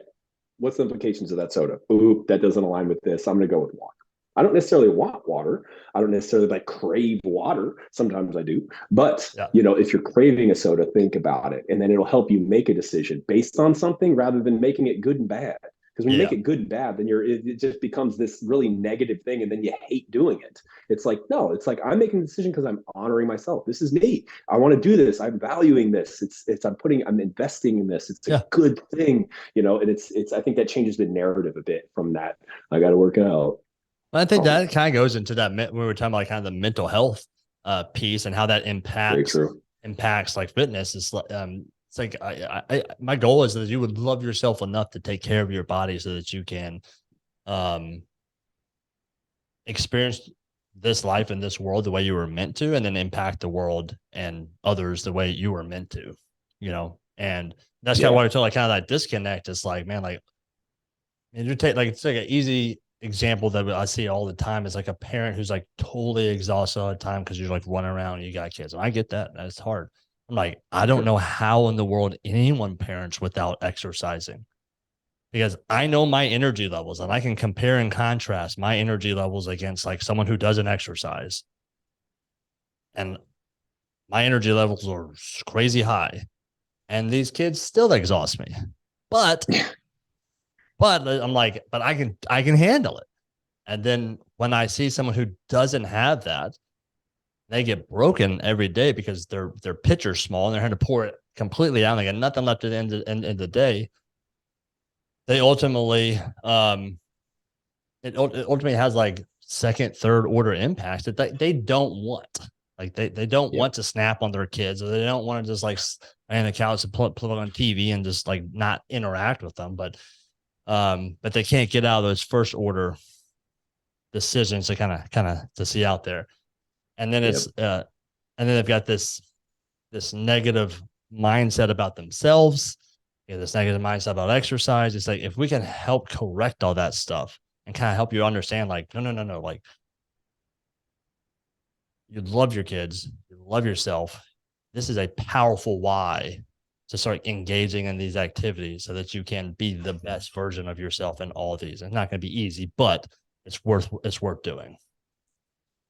Speaker 3: What's the implications of that soda? Ooh, that doesn't align with this. I'm going to go with water. I don't necessarily want water. I don't necessarily like crave water. Sometimes I do. But,
Speaker 1: Yeah.
Speaker 3: if you're craving a soda, think about it. And then it'll help you make a decision based on something rather than making it good and bad. Because when you make it good and bad, then it just becomes this really negative thing, and then you hate doing it. It's like, no, it's like I'm making a decision because I'm honoring myself. This is me. I want to do this. I'm valuing this. I'm investing in this. It's a good thing, and it's I think that changes the narrative a bit from that. I got to work out.
Speaker 1: I think that kind of goes into that when we were talking about kind of the mental health piece and how that impacts like fitness. It's like my goal is that you would love yourself enough to take care of your body so that you can experience this life in this world the way you were meant to, and then impact the world and others the way you were meant to, and that's kind of what I told, like kind of that disconnect. It's like, man, like you take it's like an easy example that I see all the time is like a parent who's like totally exhausted all the time because you're like running around and you got kids. And I get that. That's hard. I'm like, I don't know how in the world anyone parents without exercising, because I know my energy levels and I can compare and contrast my energy levels against like someone who doesn't exercise. And my energy levels are crazy high and these kids still exhaust me. But I'm like, but I can handle it. And then when I see someone who doesn't have that, they get broken every day because their pitcher's small and they're having to pour it completely out. They got nothing left at the end of the day. They ultimately, it ultimately has like second, third order impacts that they don't want. Like they don't want to snap on their kids, or they don't want to just like lay on the couch and plug on TV and just like not interact with them. But they can't get out of those first order decisions to kind of to see out there. And then it's and then they've got this negative mindset about themselves, this negative mindset about exercise. It's like if we can help correct all that stuff and kind of help you understand, like, no, like you love your kids, you love yourself. This is a powerful why to start engaging in these activities so that you can be the best version of yourself in all of these. It's not going to be easy, but it's worth doing.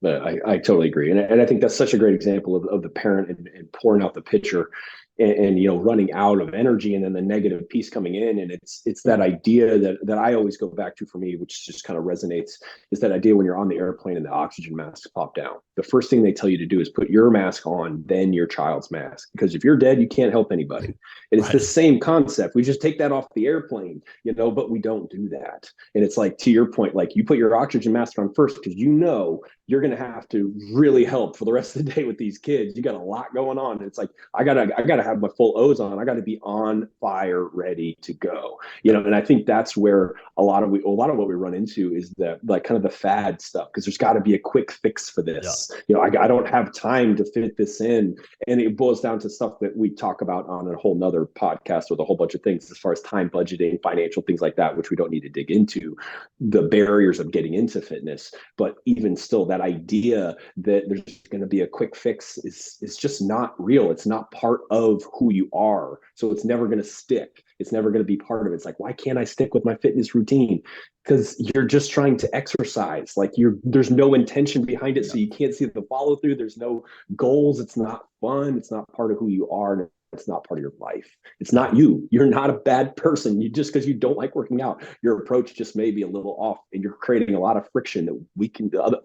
Speaker 3: I totally agree. And I think that's such a great example of the parent and pouring out the pitcher and running out of energy, and then the negative piece coming in. And it's that idea that I always go back to for me, which just kind of resonates, is that idea when you're on the airplane and the oxygen masks pop down. The first thing they tell you to do is put your mask on, then your child's mask. Because if you're dead, you can't help anybody. And it's the same concept. We just take that off the airplane, but we don't do that. And it's like, to your point, like you put your oxygen mask on first because you're going to have to really help for the rest of the day with these kids. You got a lot going on. And it's like, I gotta have my full O's on. I got to be on fire, ready to go. And I think that's where a lot of what we run into is that like kind of the fad stuff, because there's got to be a quick fix for this. I don't have time to fit this in, and it boils down to stuff that we talk about on a whole nother podcast with a whole bunch of things as far as time budgeting, financial things like that, which we don't need to dig into, the barriers of getting into fitness. But even still, that idea that there's going to be a quick fix is just not real. It's not part of who you are. So it's never going to stick. It's never going to be part of it. It's like, why can't I stick with my fitness routine? Because you're just trying to exercise. Like there's no intention behind it. So you can't see the follow through. There's no goals. It's not fun. It's not part of who you are. It's not part of your life. It's not you. You're not a bad person. You just because you don't like working out, your approach just may be a little off, and you're creating a lot of friction that the other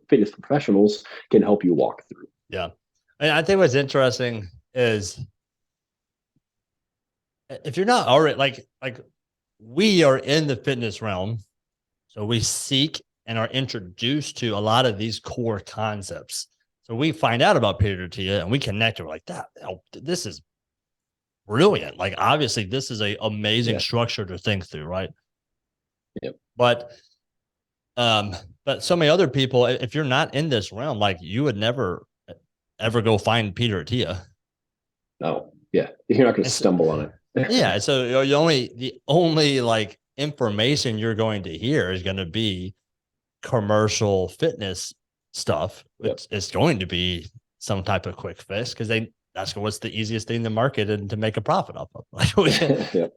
Speaker 3: fitness professionals can help you walk through.
Speaker 1: Yeah. And I think what's interesting is if you're not already like we are in the fitness realm, so we seek and are introduced to a lot of these core concepts. So we find out about Peter Attia and we connect. We're like, this is brilliant. Like, obviously, this is a amazing structure to think through, right?
Speaker 3: Yep.
Speaker 1: But um, but so many other people, if you're not in this realm, like you would never ever go find Peter Attia.
Speaker 3: No. Yeah. You're not going to
Speaker 1: And so,
Speaker 3: stumble on it.
Speaker 1: yeah, so the only like information you're going to hear is going to be commercial fitness stuff,
Speaker 3: Yep.
Speaker 1: which is going to be some type of quick fix because that's what's the easiest thing to market and to make a profit off of. Like
Speaker 3: Yep.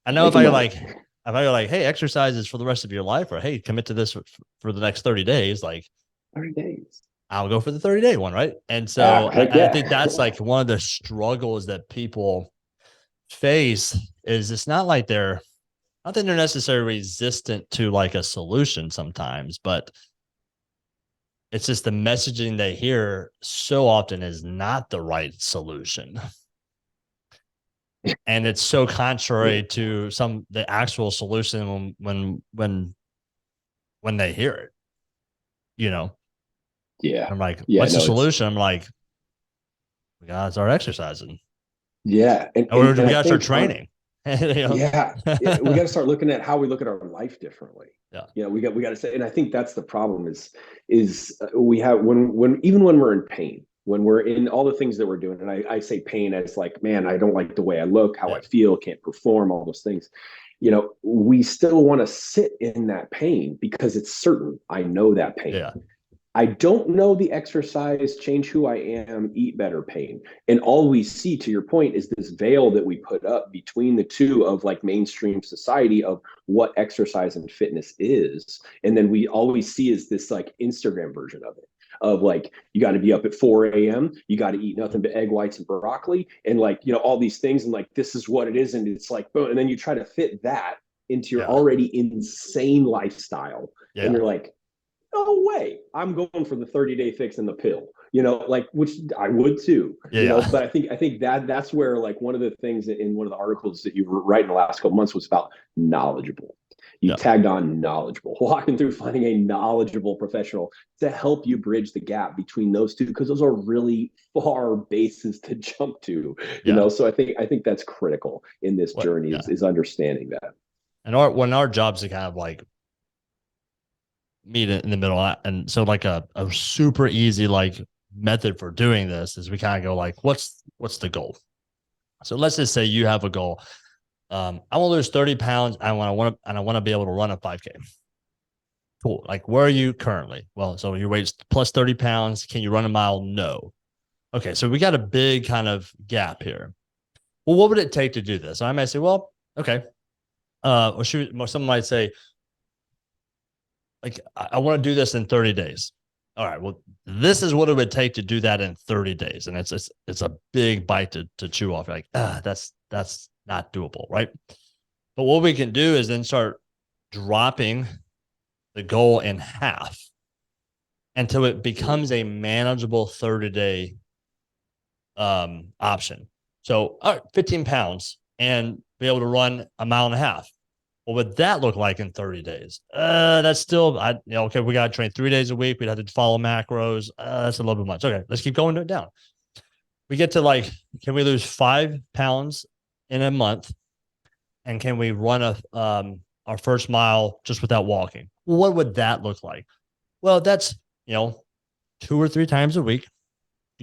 Speaker 1: I know
Speaker 3: Making money.
Speaker 1: if I go like, hey, exercise is for the rest of your life, or hey, commit to this for the next 30 days, like
Speaker 3: 30 days.
Speaker 1: I'll go for the 30-day one, right? And
Speaker 3: Ah,
Speaker 1: so
Speaker 3: heck
Speaker 1: I think that's
Speaker 3: yeah.
Speaker 1: like one of the struggles that people face is it's not like they're I think they're necessarily resistant to like a solution sometimes, but it's just the messaging they hear so often is not the right solution. And it's so contrary to the actual solution when they hear it, you know.
Speaker 3: Yeah.
Speaker 1: I'm like,
Speaker 3: Yeah.
Speaker 1: what's the
Speaker 3: No, it's,
Speaker 1: solution? I'm like, we gotta start exercising.
Speaker 3: yeah.
Speaker 1: Or
Speaker 3: And
Speaker 1: we
Speaker 3: I
Speaker 1: gotta start
Speaker 3: think on,
Speaker 1: training. You know?
Speaker 3: yeah, we got to start looking at how we look at our life differently.
Speaker 1: Yeah.
Speaker 3: We got to say, and I think that's the problem is we have when even when we're in pain, when we're in all the things that we're doing, and I say pain as like, man, I don't like the way I look, how
Speaker 1: Yeah.
Speaker 3: I feel, can't perform, all those things. You know, we still want to sit in that pain because it's certain. I know that pain.
Speaker 1: Yeah.
Speaker 3: I don't know the exercise, change who I am, eat better pain. And all we see, to your point, is this veil that we put up between the two of like mainstream society of what exercise and fitness is. And then we always see is this like Instagram version of it. Of like, you got to be up at 4 a.m., you got to eat nothing but egg whites and broccoli, and like, you know, all these things. And like, this is what it is. And it's like, boom. And then you try to fit that into your
Speaker 1: Yeah.
Speaker 3: already insane lifestyle. And
Speaker 1: Yeah.
Speaker 3: you're like, no way, I'm going for the 30-day fix and the pill, you know, like, which I would too, you know.
Speaker 1: Yeah.
Speaker 3: But I think that's where like one of the things in one of the articles that you were writing the last couple months was about knowledgeable. You
Speaker 1: Yeah.
Speaker 3: tagged on knowledgeable, walking through finding a knowledgeable professional to help you bridge the gap between those two, because those are really far bases to jump to, you
Speaker 1: Yeah.
Speaker 3: know. So I think that's critical in this
Speaker 1: What?
Speaker 3: journey
Speaker 1: Yeah.
Speaker 3: is understanding that.
Speaker 1: And our jobs are kind of like meet in the middle. And so like a super easy like method for doing this is we kind of go like, what's the goal? So let's just say you have a goal. I want to lose 30 pounds. I want to be able to run a 5K. Cool. Like, where are you currently? Well, so your weight's plus 30 pounds. Can you run a mile? No. Okay. So we got a big kind of gap here. Well, what would it take to do this? I might say, well, okay. Or someone might say, like, I want to do this in 30 days. All right. Well, this is what it would take to do that in 30 days. And it's a big bite to chew off. Like, that's not doable. Right. But what we can do is then start dropping the goal in half until it becomes a manageable 30-day option. So, all right, 15 pounds and be able to run a mile and a half. What would that look like in 30 days? That's still, okay, we got to train 3 days a week. We'd have to follow macros. That's a little bit much. Okay, let's keep going it down. We get to like, can we lose 5 pounds in a month? And can we run our first mile just without walking? What would that look like? Well, that's, 2 or 3 times a week,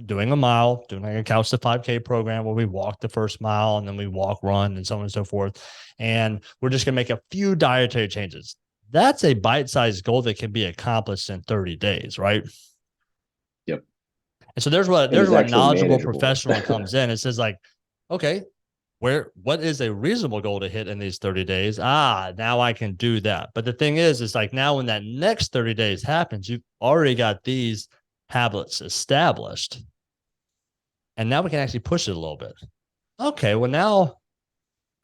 Speaker 1: doing a mile, doing like a couch to 5K program where we walk the first mile and then we walk, run, and so on and so forth. And we're just going to make a few dietary changes. That's a bite-sized goal that can be accomplished in 30 days, right?
Speaker 3: Yep.
Speaker 1: And so there's what
Speaker 3: And
Speaker 1: there's
Speaker 3: it's
Speaker 1: where a
Speaker 3: actually
Speaker 1: knowledgeable
Speaker 3: manageable.
Speaker 1: professional comes in. It says like, okay, what is a reasonable goal to hit in these 30 days? Now I can do that. But the thing is like now when that next 30 days happens, you've already got these habits established. And now we can actually push it a little bit. Okay, well now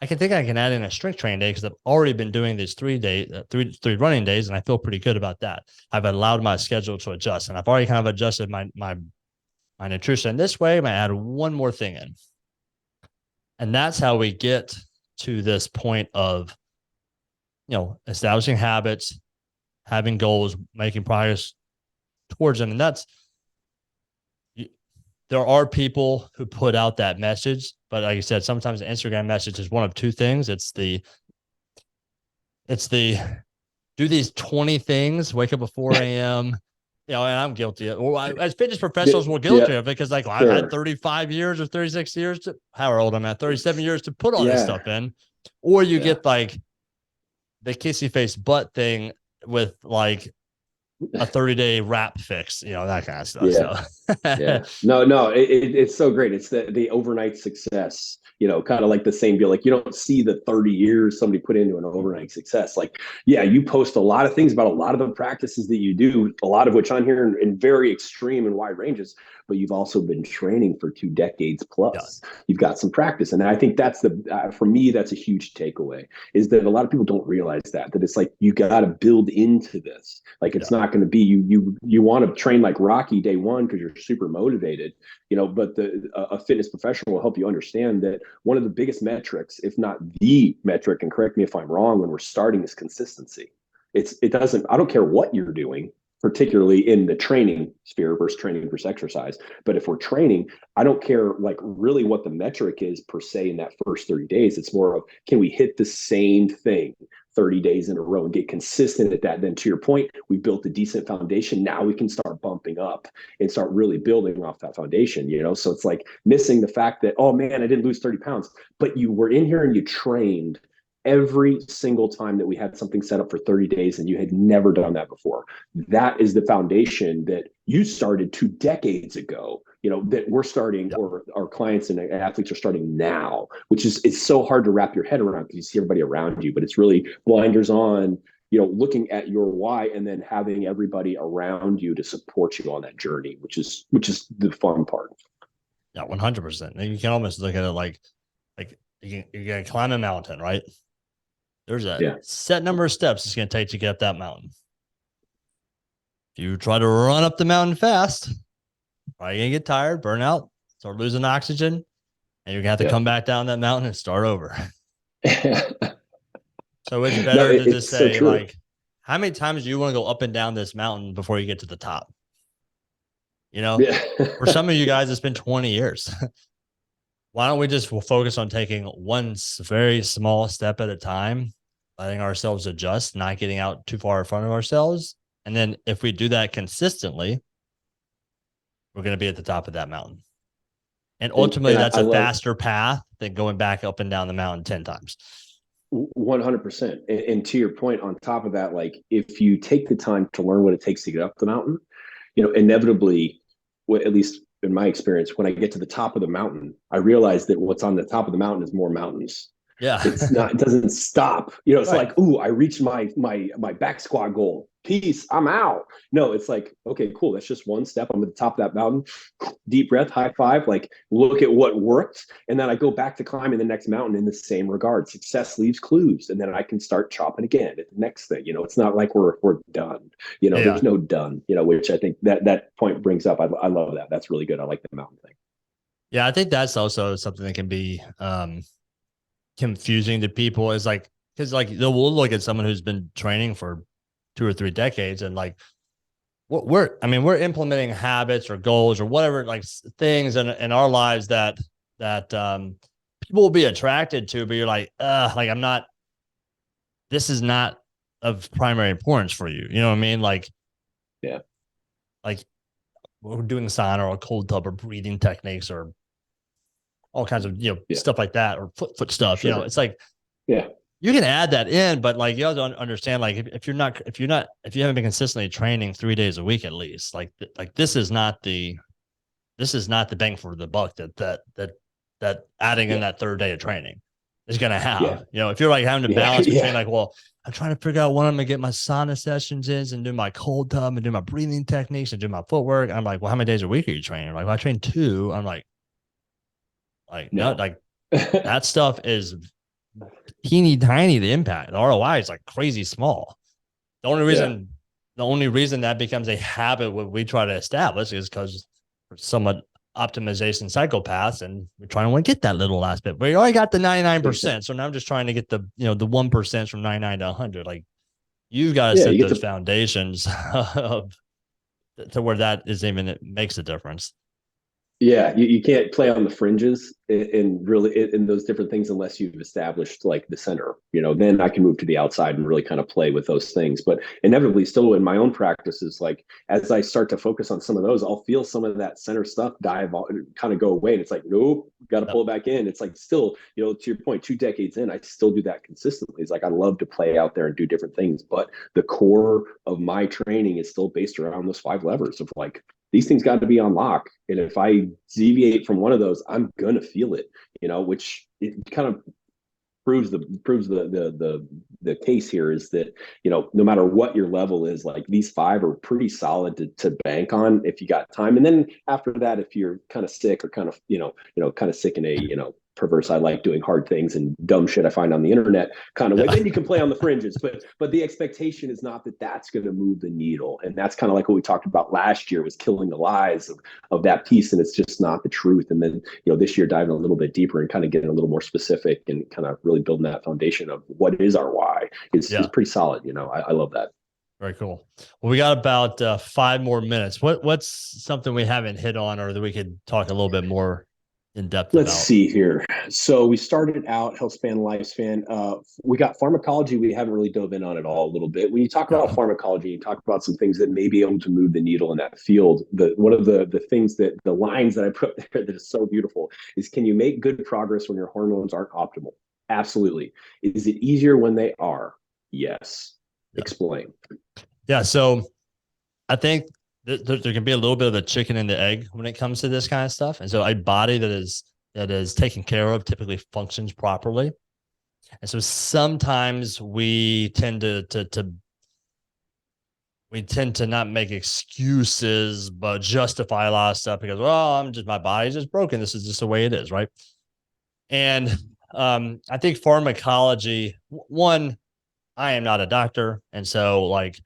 Speaker 1: I can add in a strength training day because I've already been doing these 3 running days, and I feel pretty good about that. I've allowed my schedule to adjust, and I've already kind of adjusted my nutrition this way. I might add one more thing in. And that's how we get to this point of, establishing habits, having goals, making progress towards them. And there are people who put out that message, but like I said, sometimes the Instagram message is one of two things. It's the do these 20 things, wake up at 4 a.m. And I'm guilty of, well, as fitness professionals, we're
Speaker 3: Yeah,
Speaker 1: guilty of it because, like, well, I've had
Speaker 3: sure.
Speaker 1: 35 years or 36 years to, however old I'm at, 37 years to put all this
Speaker 3: Yeah,
Speaker 1: stuff in. Or you
Speaker 3: yeah.
Speaker 1: get like the kissy face butt thing with like a 30-day wrap fix, that kind of stuff.
Speaker 3: Yeah.
Speaker 1: So,
Speaker 3: Yeah. No, it's so great. It's the overnight success, kind of like the same deal. Like you don't see the 30 years somebody put into an overnight success. Like, yeah, you post a lot of things about a lot of the practices that you do, a lot of which on here in very extreme and wide ranges, but you've also been training for 2 decades
Speaker 1: yeah,
Speaker 3: plus. You've got some practice. And I think that's for me, that's a huge takeaway is that a lot of people don't realize that it's like, you got to build into this. Like,
Speaker 1: yeah,
Speaker 3: it's not going to be you want to train like Rocky day one because you're super motivated, but a fitness professional will help you understand that one of the biggest metrics, if not the metric, and correct me if I'm wrong, when we're starting, is consistency. It doesn't, I don't care what you're doing, particularly in the training sphere versus training versus exercise. But if we're training, I don't care like really what the metric is per se in that first 30 days. It's more of, can we hit the same thing 30 days in a row and get consistent at that? Then to your point, we built a decent foundation. Now we can start bumping up and start really building off that foundation, So it's like missing the fact that, oh man, I didn't lose 30 pounds, but you were in here and you trained every single time that we had something set up for 30 days and you had never done that before. That is the foundation that you started 2 decades ago, that we're starting,
Speaker 1: yeah,
Speaker 3: or our clients and athletes are starting now, which is, it's so hard to wrap your head around because you see everybody around you, but it's really blinders on, looking at your why and then having everybody around you to support you on that journey, which is the fun part.
Speaker 1: yeah, 100%. And you can almost look at it like you're going to climb a mountain, right? There's a
Speaker 3: Yeah.
Speaker 1: set number of steps it's going to take to get up that mountain. If you try to run up the mountain fast, probably going to get tired, burn out, start losing oxygen, and you're going to have to
Speaker 3: Yeah.
Speaker 1: come back down that mountain and start over. So it's
Speaker 3: No,
Speaker 1: better to just
Speaker 3: it's so
Speaker 1: say,
Speaker 3: true.
Speaker 1: like, how many times do you want to go up and down this mountain before you get to the top?
Speaker 3: Yeah.
Speaker 1: For some of you guys, it's been 20 years. Why don't we just focus on taking one very small step at a time, letting ourselves adjust, not getting out too far in front of ourselves. And then if we do that consistently, we're going to be at the top of that mountain. And ultimately, that's
Speaker 3: I
Speaker 1: a
Speaker 3: love
Speaker 1: faster path than going back up and down the mountain 10 times.
Speaker 3: 100%. And to your point, on top of that, like if you take the time to learn what it takes to get up the mountain, inevitably, at least in my experience, when I get to the top of the mountain, I realize that what's on the top of the mountain is more mountains.
Speaker 1: Yeah.
Speaker 3: It's not, it doesn't stop. It's
Speaker 1: Right.
Speaker 3: like, ooh, I reached my back squat goal. Peace, I'm out. No, it's like, okay, cool. That's just one step. I'm at the top of that mountain. Deep breath, high five, like look at what worked. And then I go back to climbing the next mountain in the same regard. Success leaves clues. And then I can start chopping again at the next thing. It's not like we're done.
Speaker 1: Yeah.
Speaker 3: There's no done, which I think that point brings up. I love that. That's really good. I like the mountain thing.
Speaker 1: Yeah. I think that's also something that can be confusing to people, is like, because like we'll look at someone who's been training for 2 or 3 decades and like, we're implementing habits or goals or whatever, like things in our lives that people will be attracted to, but you're like I'm not, this is not of primary importance for you. You know what I mean? Like,
Speaker 3: Yeah.
Speaker 1: like we're doing sauna or a cold tub or breathing techniques or all kinds of,
Speaker 3: Yeah.
Speaker 1: stuff like that, or foot stuff.
Speaker 3: Sure.
Speaker 1: It's like,
Speaker 3: Yeah.
Speaker 1: you can add that in, but like you have to understand, like if you haven't been consistently training 3 days a week at least, like this is not the bang for the buck that adding in that third day of training is going to
Speaker 3: Yeah.
Speaker 1: have. If you're like having to
Speaker 3: Yeah.
Speaker 1: balance between
Speaker 3: Yeah.
Speaker 1: like, well, I'm trying to figure out when I'm gonna get my sauna sessions in and do my cold tub and do my breathing techniques and do my footwork. I'm like, well, how many days a week are you training? Like, well, I train 2. I'm like no,
Speaker 3: No.
Speaker 1: like that stuff is teeny tiny. The impact, the ROI is like crazy small. The only reason that becomes a habit what we try to establish is because we're somewhat optimization psychopaths and we're trying to want to get that little last bit. We already got the 99%. So now I'm just trying to get the 1% from 99 to 100. Like, you've got to set those foundations of, to where that is even, it makes a difference.
Speaker 3: Yeah, you can't play on the fringes and really in those different things unless you've established like the center. Then I can move to the outside and really kind of play with those things. But inevitably, still in my own practices, like as I start to focus on some of those, I'll feel some of that center stuff kind of go away, and it's like, nope, got to
Speaker 1: Yep.
Speaker 3: pull it back in. It's like still, to your point, 2 decades in, I still do that consistently. It's like I love to play out there and do different things, but the core of my training is still based around those 5 levers of like these things got to be on lock. And if I deviate from one of those, I'm gonna feel it, which it kind of proves the case here is that no matter what your level is, like these 5 are pretty solid to bank on if you got time. And then after that, if you're kind of sick or kind of kind of sick in a perverse, I like doing hard things and dumb shit I find on the internet kind of way,
Speaker 1: Yeah.
Speaker 3: then you can play on the fringes. But the expectation is not that that's going to move the needle. And that's kind of like what we talked about last year, was killing the lies of that piece, and it's just not the truth. And then this year diving a little bit deeper and kind of getting a little more specific and kind of really building that foundation of what is our why is
Speaker 1: Yeah.
Speaker 3: pretty solid. I love that.
Speaker 1: Very cool. Well, we got about 5 more minutes. What's something we haven't hit on, or that we could talk a little bit more in depth
Speaker 3: Let's
Speaker 1: about?
Speaker 3: see here. So we started out Healthspan, Lifespan. We got pharmacology. We haven't really dove in on it all a little bit. When you talk about
Speaker 1: Yeah.
Speaker 3: pharmacology, you talk about some things that may be able to move the needle in that field. One of the things that the lines that I put there that is so beautiful is, can you make good progress when your hormones aren't optimal? Absolutely. Is it easier when they are? Yes.
Speaker 1: Yeah.
Speaker 3: Explain.
Speaker 1: Yeah. So I think there can be a little bit of the chicken and the egg when it comes to this kind of stuff. And so a body that is taken care of typically functions properly. And so sometimes we tend to not make excuses, but justify a lot of stuff because, well, my body's just broken. This is just the way it is, right? And I think pharmacology, one, I am not a doctor. And so, like,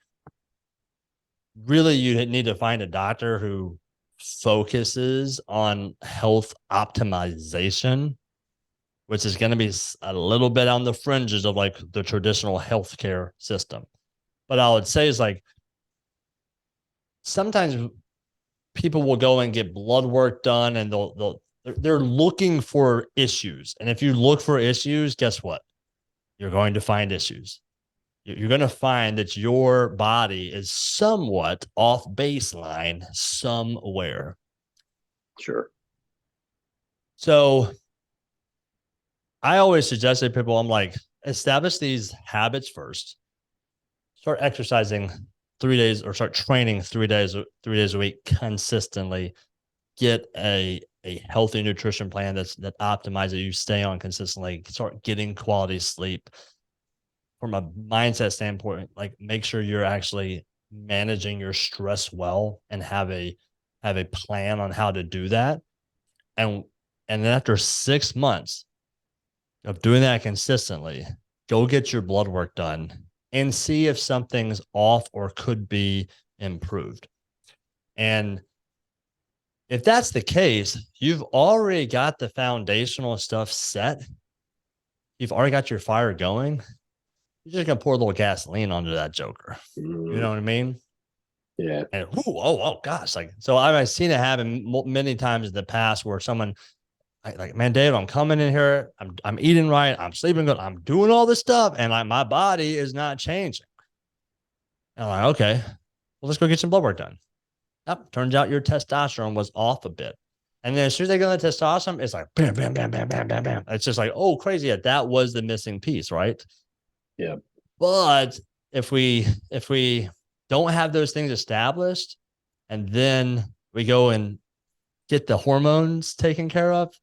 Speaker 1: really, you need to find a doctor who focuses on health optimization, which is going to be a little bit on the fringes of like the traditional healthcare system. But I would say is like sometimes people will go and get blood work done, and they're looking for issues. And if you look for issues, guess what? You're going to find issues. You're going to find that your body is somewhat off baseline somewhere.
Speaker 3: Sure.
Speaker 1: So I always suggest to people, I'm like, establish these habits first. Start exercising 3 days, or start training 3 days a week consistently. Get a healthy nutrition plan that optimizes you stay on consistently. Start getting quality sleep. From a mindset standpoint, like make sure you're actually managing your stress well and have a plan on how to do that. And then after 6 months of doing that consistently, go get your blood work done and see if something's off or could be improved. And if that's the case, you've already got the foundational stuff set. You've already got your fire going. You're just gonna pour a little gasoline onto that joker. You know what I mean?
Speaker 3: Yeah.
Speaker 1: And oh gosh, like so I've seen it happen many times in the past where someone like, man, Dave, I'm coming in here, I'm eating right, I'm sleeping good, I'm doing all this stuff, and like my body is not changing. And I'm like, okay, well, let's go get some blood work done. Yep, turns out your testosterone was off a bit. And then as soon as they go to the testosterone, it's like bam, bam, bam, bam, bam, bam, bam. It's just like, oh, crazy. Yeah, that was the missing piece, right?
Speaker 3: Yeah.
Speaker 1: But if we don't have those things established, and then we go and get the hormones taken care of,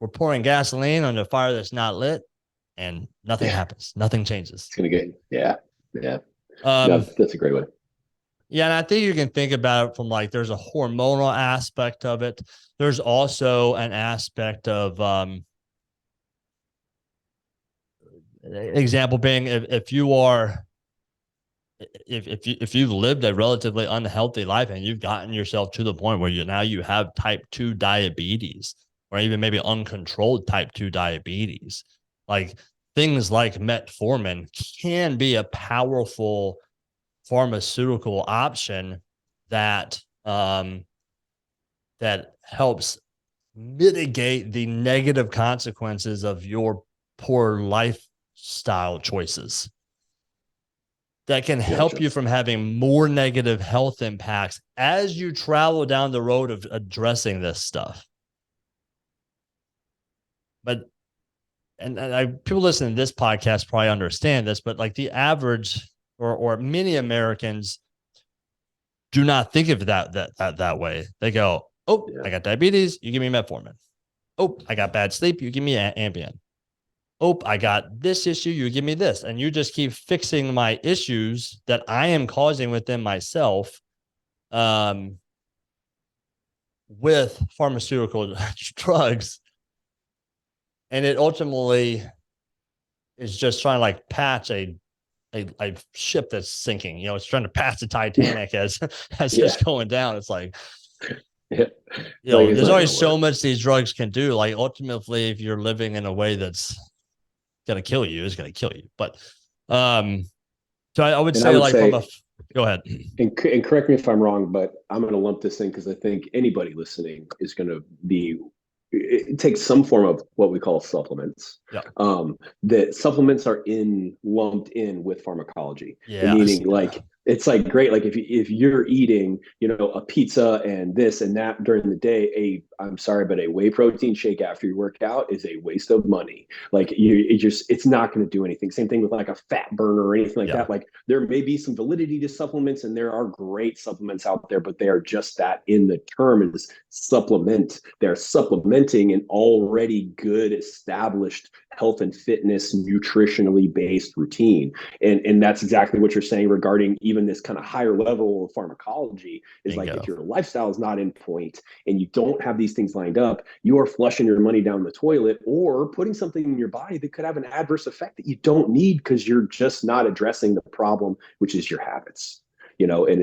Speaker 1: we're pouring gasoline on a fire that's not lit, and nothing happens. Nothing changes.
Speaker 3: It's gonna get yeah. No,
Speaker 1: Um,
Speaker 3: that's a great way.
Speaker 1: yeah, and I think you can think about it from like there's a hormonal aspect of it. There's also an aspect of example being if you are if you've lived a relatively unhealthy life and you've gotten yourself to the point where you have type 2 diabetes, or even maybe uncontrolled type 2 diabetes, like things like metformin can be a powerful pharmaceutical option that that helps mitigate the negative consequences of your poor lifestyle choices, that can help
Speaker 3: Gotcha.
Speaker 1: you from having more negative health impacts as you travel down the road of addressing this stuff. But people listening to this podcast probably understand this, but like the average or many Americans do not think of that way. They go, "Oh,
Speaker 3: Yeah.
Speaker 1: I got diabetes. You give me metformin. Oh, I got bad sleep. You give me Ambien. Oh, I got this issue. You give me this." And you just keep fixing my issues that I am causing within myself with pharmaceutical drugs. And it ultimately is just trying to like patch a ship that's sinking. You know, it's trying to patch the Titanic as
Speaker 3: Yeah.
Speaker 1: it's going down. It's like,
Speaker 3: Yeah.
Speaker 1: you
Speaker 3: Like
Speaker 1: know,
Speaker 3: it's
Speaker 1: there's
Speaker 3: not
Speaker 1: only
Speaker 3: gonna
Speaker 1: so
Speaker 3: work.
Speaker 1: much these drugs can do. Like ultimately, if you're living in a way that's gonna kill you, it's gonna kill you. But um, so I would
Speaker 3: And I
Speaker 1: say
Speaker 3: would
Speaker 1: like from a
Speaker 3: say,
Speaker 1: go ahead.
Speaker 3: and correct me if I'm wrong, but I'm going to lump this in because I think anybody listening is going to be, it takes some form of what we call supplements.
Speaker 1: Yeah.
Speaker 3: That supplements are lumped in with pharmacology,
Speaker 1: Yes.
Speaker 3: meaning
Speaker 1: Yeah.
Speaker 3: like it's like great. Like if you're eating, a pizza and this and that during the day, I'm sorry, but a whey protein shake after your workout is a waste of money. Like it's not going to do anything. Same thing with like a fat burner or anything like
Speaker 1: Yeah.
Speaker 3: that. Like there may be some validity to supplements, and there are great supplements out there, but they are just that in the term is supplement. They're supplementing an already good established health and fitness, nutritionally based routine. And that's exactly what you're saying regarding even this kind of higher level of pharmacology is like if
Speaker 1: Bingo.
Speaker 3: your lifestyle is not in point and you don't have these things lined up, you are flushing your money down the toilet or putting something in your body that could have an adverse effect that you don't need because you're just not addressing the problem, which is your habits. And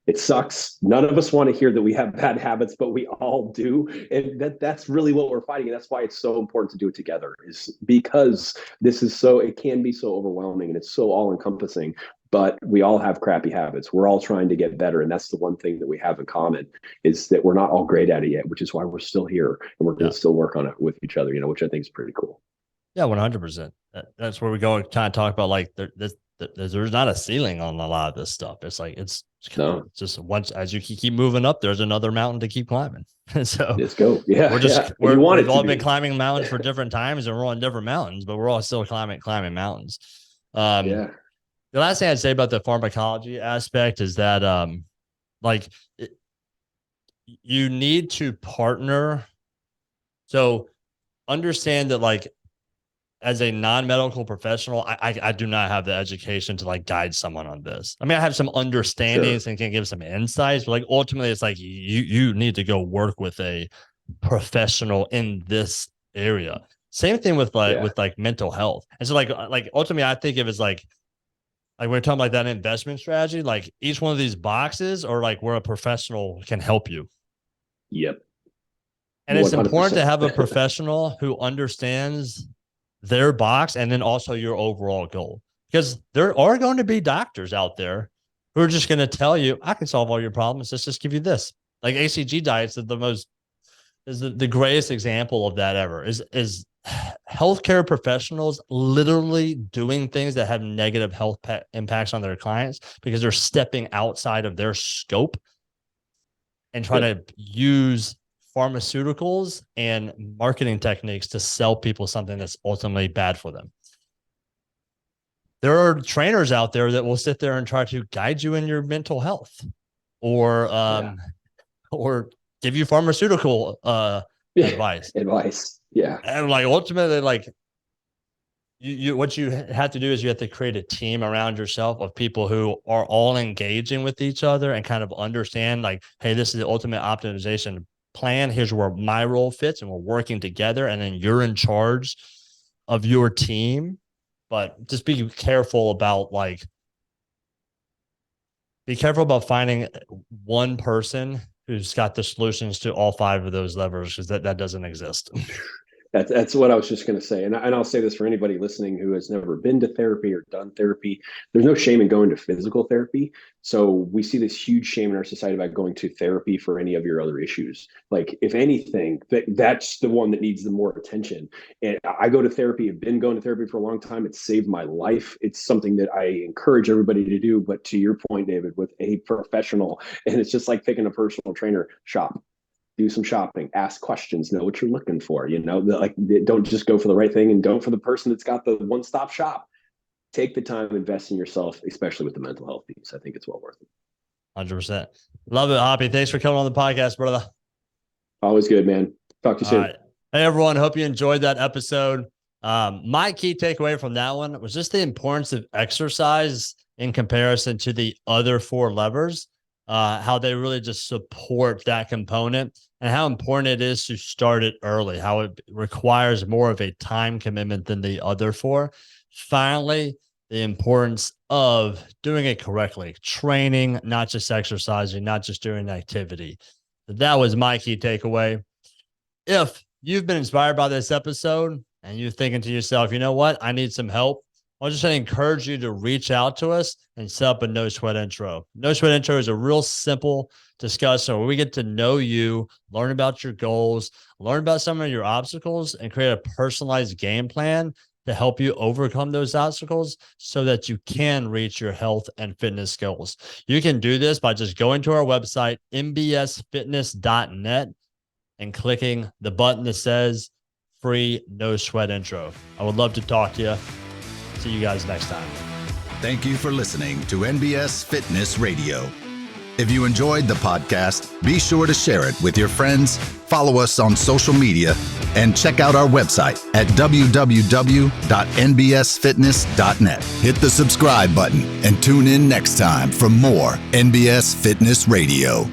Speaker 3: it sucks. None of us want to hear that we have bad habits, but we all do. And that's really what we're fighting. And that's why it's so important to do it together, is because it can be so overwhelming and it's so all encompassing. But we all have crappy habits. We're all trying to get better. And that's the one thing that we have in common is that we're not all great at it yet, which is why we're still here and we're going
Speaker 1: Yeah.
Speaker 3: to still work on it with each other, which I think is pretty cool.
Speaker 1: Yeah. 100%. That's where we go and kind of talk about like there's not a ceiling on a lot of this stuff. It's like it's
Speaker 3: No,
Speaker 1: just once as you keep moving up, there's another mountain to keep climbing. So
Speaker 3: let's go. Yeah. Yeah. And you want
Speaker 1: we've
Speaker 3: it to
Speaker 1: all been
Speaker 3: be.
Speaker 1: climbing mountains for different times, and we're on different mountains, but we're all still climbing mountains. Um,
Speaker 3: Yeah.
Speaker 1: the last thing I'd say about the pharmacology aspect is that like it, you need to partner. So understand that like as a non-medical professional, I do not have the education to like guide someone on this. I mean, I have some
Speaker 3: Sure.
Speaker 1: understandings and can give some insights, but like ultimately it's like you need to go work with a professional in this area. Same thing with
Speaker 3: Yeah.
Speaker 1: mental health. And so like ultimately I think of it as like we're talking about that investment strategy, like each one of these boxes are like where a professional can help you.
Speaker 3: Yep.
Speaker 1: And it's
Speaker 3: One hundred
Speaker 1: important to
Speaker 3: percent.
Speaker 1: have a professional who understands their box and then also your overall goal. Because there are going to be doctors out there who are just going to tell you, I can solve all your problems. Let's just give you this. Like ACG diets is the greatest example of that ever. Is healthcare professionals literally doing things that have negative health impacts on their clients because they're stepping outside of their scope and trying
Speaker 3: Yep.
Speaker 1: to use pharmaceuticals and marketing techniques to sell people something that's ultimately bad for them. There are trainers out there that will sit there and try to guide you in your mental health or
Speaker 3: Yeah.
Speaker 1: or give you pharmaceutical
Speaker 3: Yeah.
Speaker 1: advice.
Speaker 3: Advice. Yeah.
Speaker 1: And like ultimately, like you what you have to do is you have to create a team around yourself of people who are all engaging with each other and kind of understand like, hey, this is the ultimate optimization plan. Here's where my role fits, and we're working together. And then you're in charge of your team. But just be careful about finding one person who's got the solutions to all five of those levers because that doesn't exist.
Speaker 3: That's what I was just going to say. And I'll say this for anybody listening who has never been to therapy or done therapy. There's no shame in going to physical therapy. So we see this huge shame in our society about going to therapy for any of your other issues. Like, if anything, that's the one that needs the more attention. And I go to therapy. I've been going to therapy for a long time. It's saved my life. It's something that I encourage everybody to do. But to your point, David, with a professional, and it's just like picking a personal trainer, shop, do some shopping, ask questions, know what you're looking for. Like, don't just go for the right thing, and don't for the person that's got the one-stop shop. Take the time, invest in yourself, especially with the mental health piece. I think it's well worth it.
Speaker 1: 100%. Love it, Hoppe. Thanks for coming on the podcast, brother.
Speaker 3: Always good, man. Talk to you soon.
Speaker 1: Right. Hey, everyone. Hope you enjoyed that episode. My key takeaway from that one was just the importance of exercise in comparison to the other 4 levers. How they really just support that component, and how important it is to start it early, how it requires more of a time commitment than the other 4. Finally, the importance of doing it correctly, training, not just exercising, not just doing activity. That was my key takeaway. If you've been inspired by this episode and you're thinking to yourself, you know what, I need some help, I'll just encourage you to reach out to us and set up a No Sweat Intro. No Sweat Intro is a real simple discussion where we get to know you, learn about your goals, learn about some of your obstacles, and create a personalized game plan to help you overcome those obstacles so that you can reach your health and fitness goals. You can do this by just going to our website, mbsfitness.net, and clicking the button that says free No Sweat Intro. I would love to talk to you. See you guys next time.
Speaker 2: Thank you for listening to NBS Fitness Radio. If you enjoyed the podcast, be sure to share it with your friends, follow us on social media, and check out our website at www.nbsfitness.net. Hit the subscribe button and tune in next time for more NBS Fitness Radio.